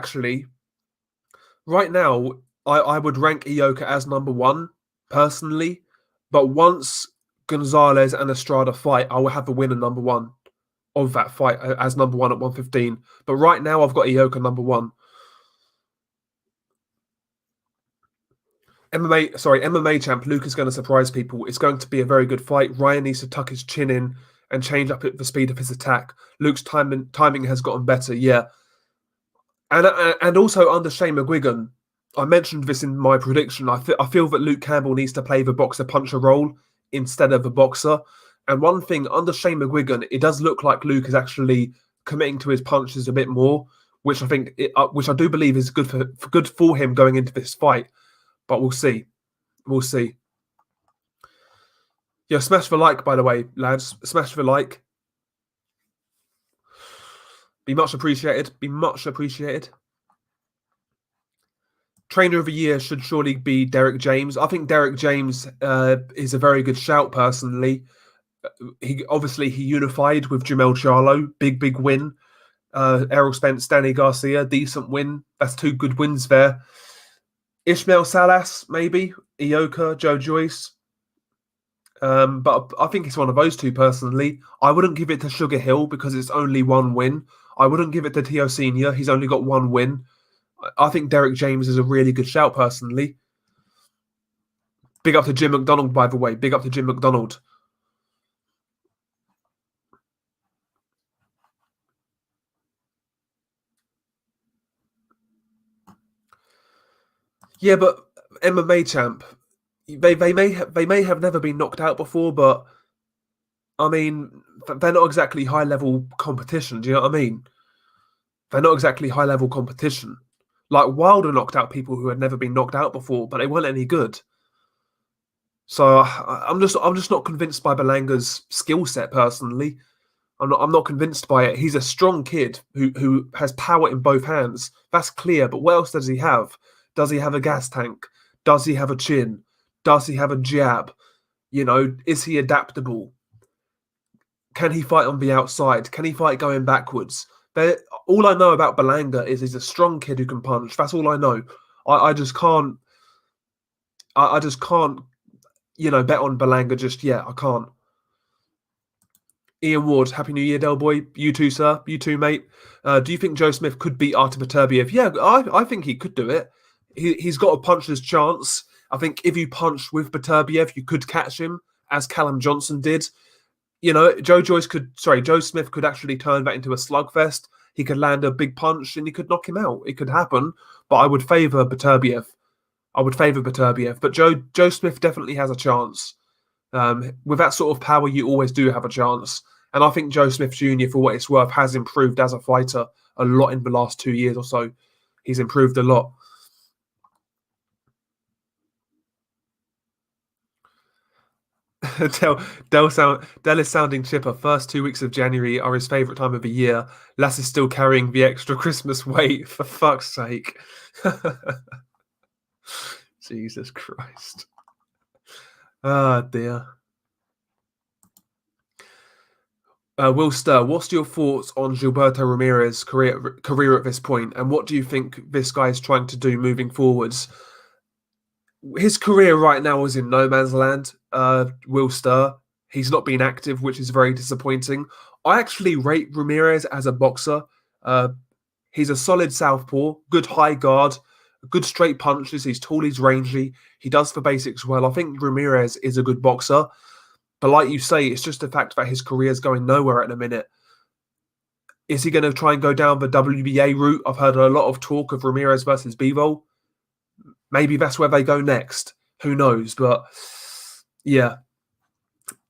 I would rank Ioka as number one, personally. But once Gonzalez and Estrada fight, I will have the winner number one of that fight as number one at 115. But right now, I've got Ioka number one. MMA champ Luke is going to surprise people. It's going to be a very good fight. Ryan needs to tuck his chin in and change up the speed of his attack. Luke's timing has gotten better, yeah. And also under Shane McGuigan, I mentioned this in my prediction. I feel that Luke Campbell needs to play the boxer-puncher role instead of a boxer. And one thing, under Shane McGuigan, it does look like Luke is actually committing to his punches a bit more, which I do believe is good for him going into this fight. But we'll see. Yeah, smash the like, by the way, lads. Smash the like. Be much appreciated. Trainer of the year should surely be Derek James. I think Derek James is a very good shout, personally. He unified with Jamel Charlo. Big win. Errol Spence, Danny Garcia, decent win. That's two good wins there. Ishmael Salas, maybe. Ioka, Joe Joyce. But I think it's one of those two, personally. I wouldn't give it to Sugar Hill because it's only one win. I wouldn't give it to Teo Senior. He's only got one win. I think Derek James is a really good shout, personally. Big up to Jim McDonald, by the way. Big up to Jim McDonald. Yeah, but MMA champ, they may have never been knocked out before, but I mean, they're not exactly high level competition. Do you know what I mean? They're not exactly high level competition. Like Wilder knocked out people who had never been knocked out before, but they weren't any good. So I'm just not convinced by Belanga's skill set, personally. I'm not convinced by it. He's a strong kid who has power in both hands. That's clear. But what else does he have? Does he have a gas tank? Does he have a chin? Does he have a jab? Is he adaptable? Can he fight on the outside? Can he fight going backwards? All I know about Belanga is he's a strong kid who can punch. That's all I know. I just can't. I just can't. Bet on Belanga just yet. I can't. Ian Ward, Happy New Year, Del Boy. You too, sir. You too, mate. Do you think Joe Smith could beat Artem Beterbiev? Yeah, I think he could do it. He's got a puncher's chance. I think if you punch with Beterbiev, you could catch him, as Callum Johnson did. Joe Smith could actually turn that into a slugfest. He could land a big punch and he could knock him out. It could happen, but I would favour Beterbiev. But Joe Smith definitely has a chance. With that sort of power, you always do have a chance. And I think Joe Smith Jr., for what it's worth, has improved as a fighter a lot in the last 2 years or so. He's improved a lot. Del is sounding chipper. First 2 weeks of January are his favourite time of the year. Lass is still carrying the extra Christmas weight, for fuck's sake. Jesus Christ. Ah, dear. Will Stir, what's your thoughts on Gilberto Ramirez's career at this point, and what do you think this guy is trying to do moving forwards? His career right now is in no man's land. Will Stir, he's not been active, which is very disappointing. I actually rate Ramirez as a boxer. Uh, he's a solid southpaw, good high guard, good straight punches. He's tall, he's rangy. He does the basics well. I think Ramirez is a good boxer. But like you say, it's just the fact that his career is going nowhere at the minute. Is he going to try and go down the WBA route? I've heard a lot of talk of Ramirez versus Bivol. Maybe that's where they go next. Who knows? But yeah,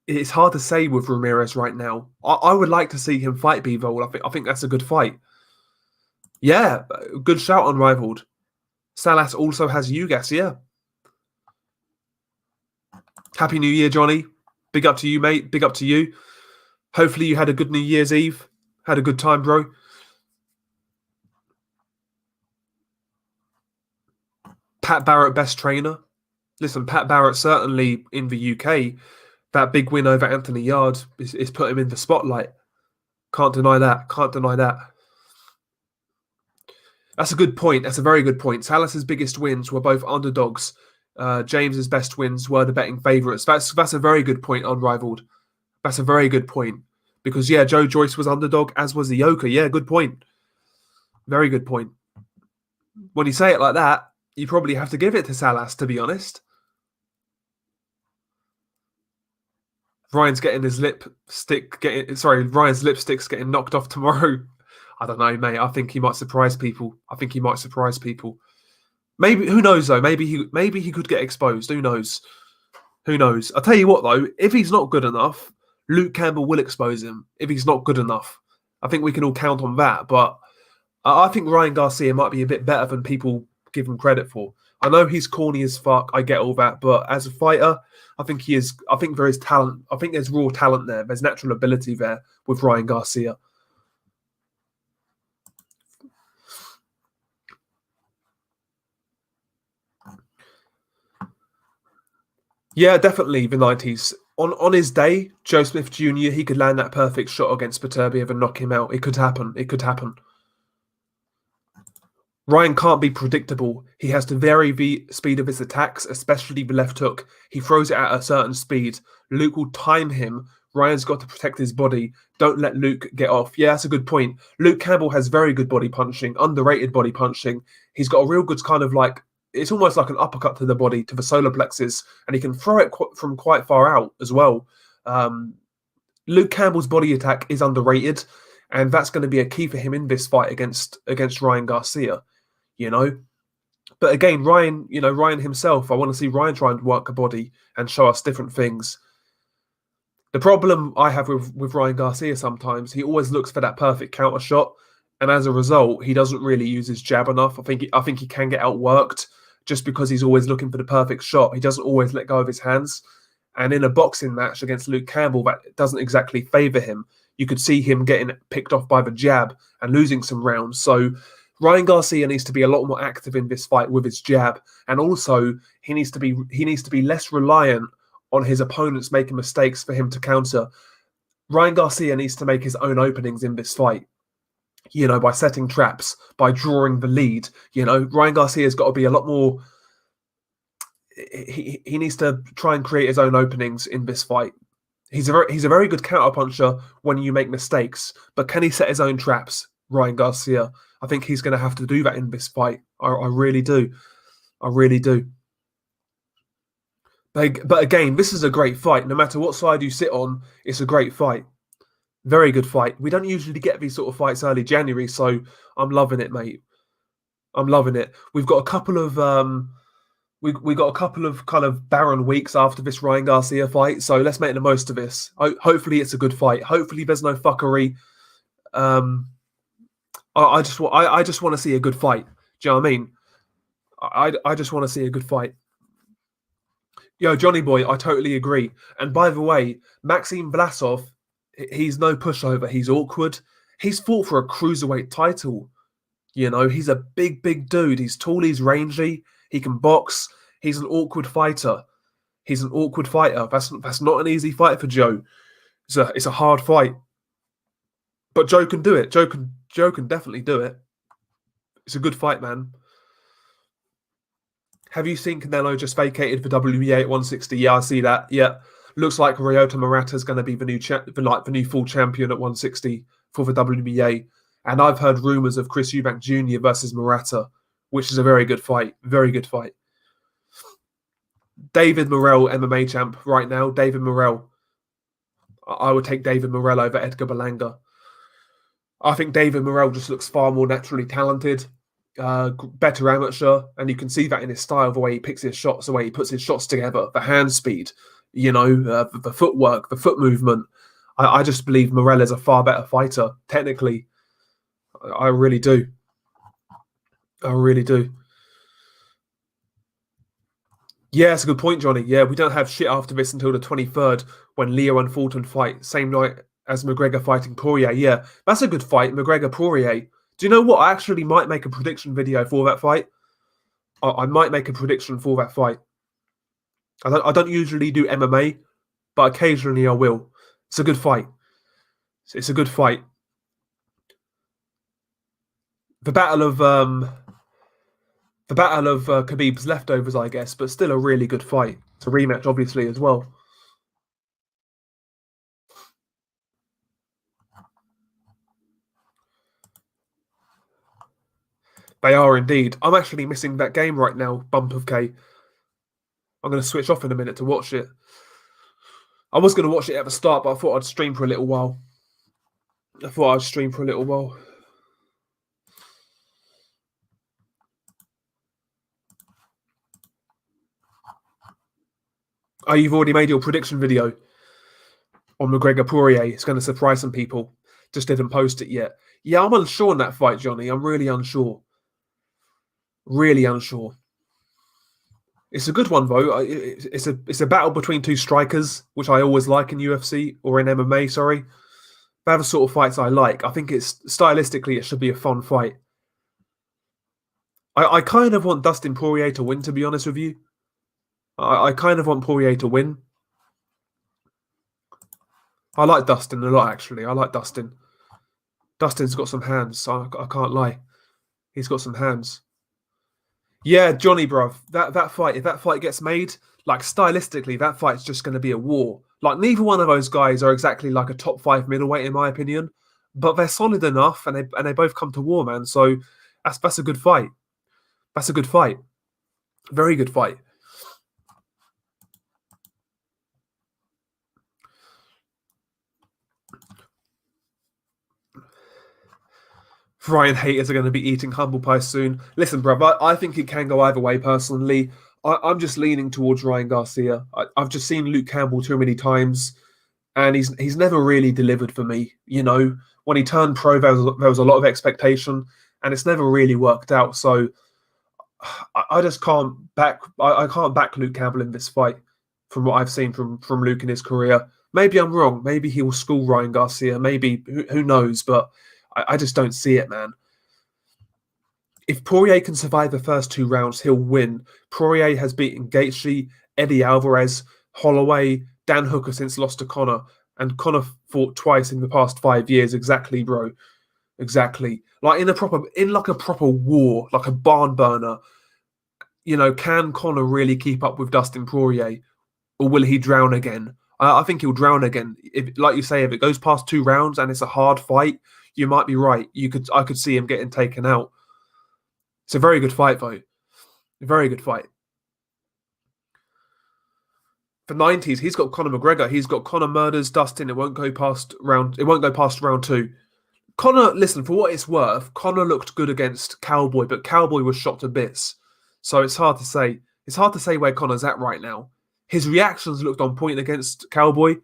it's hard to say with Ramirez right now. I would like to see him fight Bivol. I think that's a good fight. Yeah, good shout, Unrivaled. Salas also has you, Garcia. Happy New Year, Johnny. Big up to you, mate. Big up to you. Hopefully you had a good New Year's Eve. Had a good time, bro. Pat Barrett, best trainer. Listen, Pat Barrett certainly in the UK, that big win over Anthony Yard is put him in the spotlight. Can't deny that. Can't deny that. That's a good point. That's a very good point. Salas's biggest wins were both underdogs. James's best wins were the betting favourites. That's a very good point, Unrivaled. That's a very good point. Because, yeah, Joe Joyce was underdog, as was the Yoka. Yeah, good point. Very good point. When you say it like that, you probably have to give it to Salas, to be honest. Ryan's lipstick's getting knocked off tomorrow. I don't know, mate. I think he might surprise people. Maybe, who knows though? Maybe he could get exposed. Who knows? I'll tell you what though, if he's not good enough, Luke Campbell will expose him. If he's not good enough, I think we can all count on that. But I think Ryan Garcia might be a bit better than people give him credit for. I know he's corny as fuck. I get all that, but as a fighter, I think he is. I think there is talent. I think there's raw talent there. There's natural ability there with Ryan Garcia. Yeah, definitely the 90s. On his day, Joe Smith Jr., he could land that perfect shot against Beterbiev and knock him out. It could happen. Ryan can't be predictable. He has to vary the speed of his attacks, especially the left hook. He throws it at a certain speed. Luke will time him. Ryan's got to protect his body. Don't let Luke get off. Yeah, that's a good point. Luke Campbell has very good body punching, underrated body punching. He's got a real good kind of like, it's almost like an uppercut to the body, to the solar plexus, and he can throw it from quite far out as well. Luke Campbell's body attack is underrated, and that's going to be a key for him in this fight against Ryan Garcia. But again, Ryan himself, I want to see Ryan try and work a body and show us different things. The problem I have with Ryan Garcia sometimes, he always looks for that perfect counter shot, and as a result, he doesn't really use his jab enough. I think he can get outworked just because he's always looking for the perfect shot. He doesn't always let go of his hands. And in a boxing match against Luke Campbell, that doesn't exactly favour him. You could see him getting picked off by the jab and losing some rounds. So Ryan Garcia needs to be a lot more active in this fight with his jab, and also he needs to be less reliant on his opponents making mistakes for him to counter. Ryan Garcia needs to make his own openings in this fight, by setting traps, by drawing the lead. Ryan Garcia's got to be a lot more. He needs to try and create his own openings in this fight. He's a very good counter puncher when you make mistakes, but can he set his own traps? Ryan Garcia, I think he's going to have to do that in this fight. I really do. But again, this is a great fight. No matter what side you sit on, it's a great fight. Very good fight. We don't usually get these sort of fights early January, so I'm loving it, mate. I'm loving it. We've got a couple of we got a couple of kind of barren weeks after this Ryan Garcia fight, so let's make the most of this. Hopefully, it's a good fight. Hopefully, there's no fuckery. I just want to see a good fight. Do you know what I mean? I just want to see a good fight. Yo, Johnny boy, I totally agree. And by the way, Maxim Vlasov, he's no pushover. He's awkward. He's fought for a cruiserweight title. You know, he's a big, big dude. He's tall, he's rangy, he can box. He's an awkward fighter. He's an awkward fighter. That's not an easy fight for Joe. It's a hard fight. But Joe can do it. Joe can definitely do it. It's a good fight, man. Have you seen Canelo just vacated for WBA at 160? Yeah, I see that. Yeah, looks like Ryota Murata's going to be the new full champion at 160 for the WBA. And I've heard rumors of Chris Eubank Jr. versus Murata, which is a very good fight. Very good fight. David Morrell, MMA champ right now. David Morrell. I would take David Morrell over Edgar Berlanga. I think David Morrell just looks far more naturally talented, better amateur, and you can see that in his style, the way he picks his shots, the way he puts his shots together, the hand speed, the footwork, the foot movement. I just believe Morrell is a far better fighter, technically. I really do. I really do. Yeah, it's a good point, Johnny. Yeah, we don't have shit after this until the 23rd when Leo and Fulton fight, same night as McGregor fighting Poirier. Yeah, that's a good fight, McGregor-Poirier. Do you know what? I actually might make a prediction video for that fight. I might make a prediction for that fight. I don't usually do MMA, but occasionally I will. It's a good fight. It's a good fight. The battle of Khabib's leftovers, I guess, but still a really good fight. It's a rematch, obviously, as well. They are indeed. I'm actually missing that game right now, Bump of K. I'm going to switch off in a minute to watch it. I was going to watch it at the start, but I thought I'd stream for a little while. Oh, you've already made your prediction video on McGregor Poirier. It's going to surprise some people. Just didn't post it yet. Yeah, I'm unsure on that fight, Johnny. I'm really unsure. Really unsure. It's a good one, though. It's a battle between two strikers, which I always like in UFC or in MMA. Sorry, they're the sort of fights I like. I think it's stylistically it should be a fun fight. I kind of want Dustin Poirier to win, to be honest with you. I kind of want Poirier to win. I like Dustin a lot, actually. I like Dustin. Dustin's got some hands, so I can't lie. He's got some hands. Yeah, Johnny, bruv. That fight, if that fight gets made, like stylistically, that fight's just going to be a war. Like neither one of those guys are exactly like a top 5 middleweight, in my opinion, but they're solid enough, and they both come to war, man. So that's a good fight. That's a good fight. Very good fight. Ryan haters are going to be eating humble pie soon. Listen, bruv, I think it can go either way, personally. I'm just leaning towards Ryan Garcia. I've just seen Luke Campbell too many times, and he's never really delivered for me. You know, when he turned pro, there was a lot of expectation, and it's never really worked out. So I just can't back. I can't back Luke Campbell in this fight from what I've seen from Luke in his career. Maybe I'm wrong. Maybe he will school Ryan Garcia. Maybe who knows? But I just don't see it, man. If Poirier can survive the first 2 rounds, he'll win. Poirier has beaten Gaethje, Eddie Alvarez, Holloway, Dan Hooker since lost to Conor, and Conor fought twice in the past 5 years. Exactly, bro. Exactly. Like in a proper war, like a barn burner. You know, can Conor really keep up with Dustin Poirier, or will he drown again? I think he'll drown again. If, like you say, if it goes past 2 rounds and it's a hard fight, you might be right. I could see him getting taken out. It's a very good fight, though. A very good fight. For 90s, he's got Conor McGregor. He's got Conor murders Dustin. It won't go past round 2. Conor, listen, for what it's worth, Conor looked good against Cowboy, but Cowboy was shot to bits. So it's hard to say. It's hard to say where Conor's at right now. His reactions looked on point against Cowboy.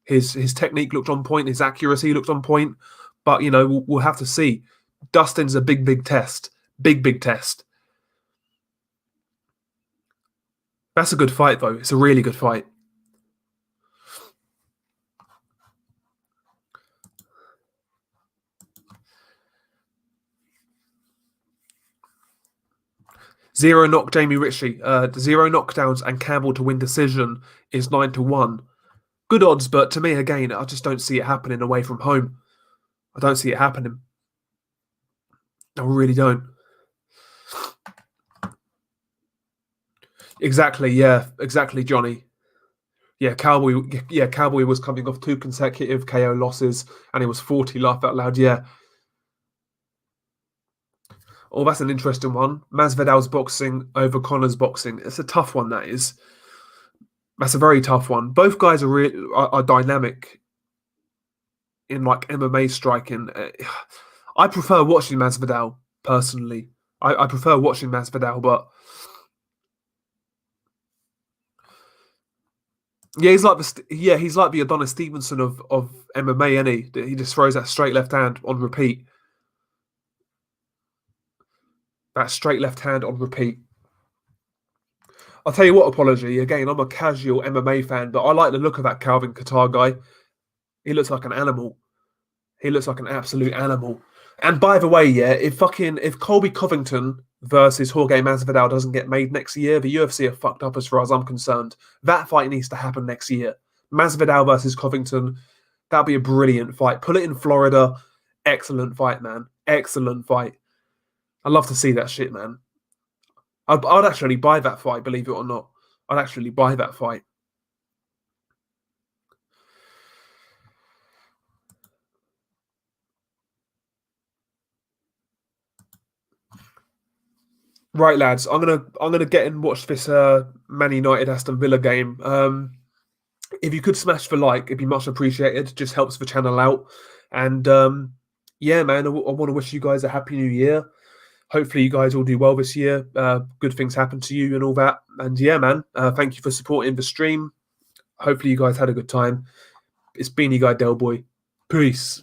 His technique looked on point. His accuracy looked on point. But, you know, we'll have to see. Dustin's a big test. Big test. That's a good fight, though. It's a really good fight. Zero knock Jamie Ritchie. Zero knockdowns and Campbell to win decision is 9-1. Good odds, but to me, again, I just don't see it happening away from home. I don't see it happening. I really don't. Exactly, yeah. Exactly, Johnny. Yeah, Cowboy was coming off 2 consecutive KO losses, and it was 40. Laugh out loud. Yeah. Oh, that's an interesting one. Masvidal's boxing over Connor's boxing. It's a tough one. That is. That's a very tough one. Both guys are dynamic in like MMA striking. I prefer watching Masvidal personally. I prefer watching Masvidal, but yeah, he's like the Adonis Stevenson of MMA, and he just throws that straight left hand on repeat. That straight left hand on repeat. I'll tell you what, Apology. Again, I'm a casual MMA fan, but I like the look of that Calvin Qatar guy. He looks like an animal. He looks like an absolute animal. And by the way, yeah, if Colby Covington versus Jorge Masvidal doesn't get made next year, the UFC are fucked up as far as I'm concerned. That fight needs to happen next year. Masvidal versus Covington, that'd be a brilliant fight. Put it in Florida. Excellent fight, man. Excellent fight. I'd love to see that shit, man. I'd actually buy that fight, believe it or not. I'd actually buy that fight. Right, lads. I'm gonna get and watch this Man United Aston Villa game. If you could smash the like, it'd be much appreciated. Just helps the channel out. And yeah, man, I want to wish you guys a happy new year. Hopefully, you guys all do well this year. Good things happen to you and all that. And yeah, man, thank you for supporting the stream. Hopefully, you guys had a good time. It's been your guy, Del Boy. Peace.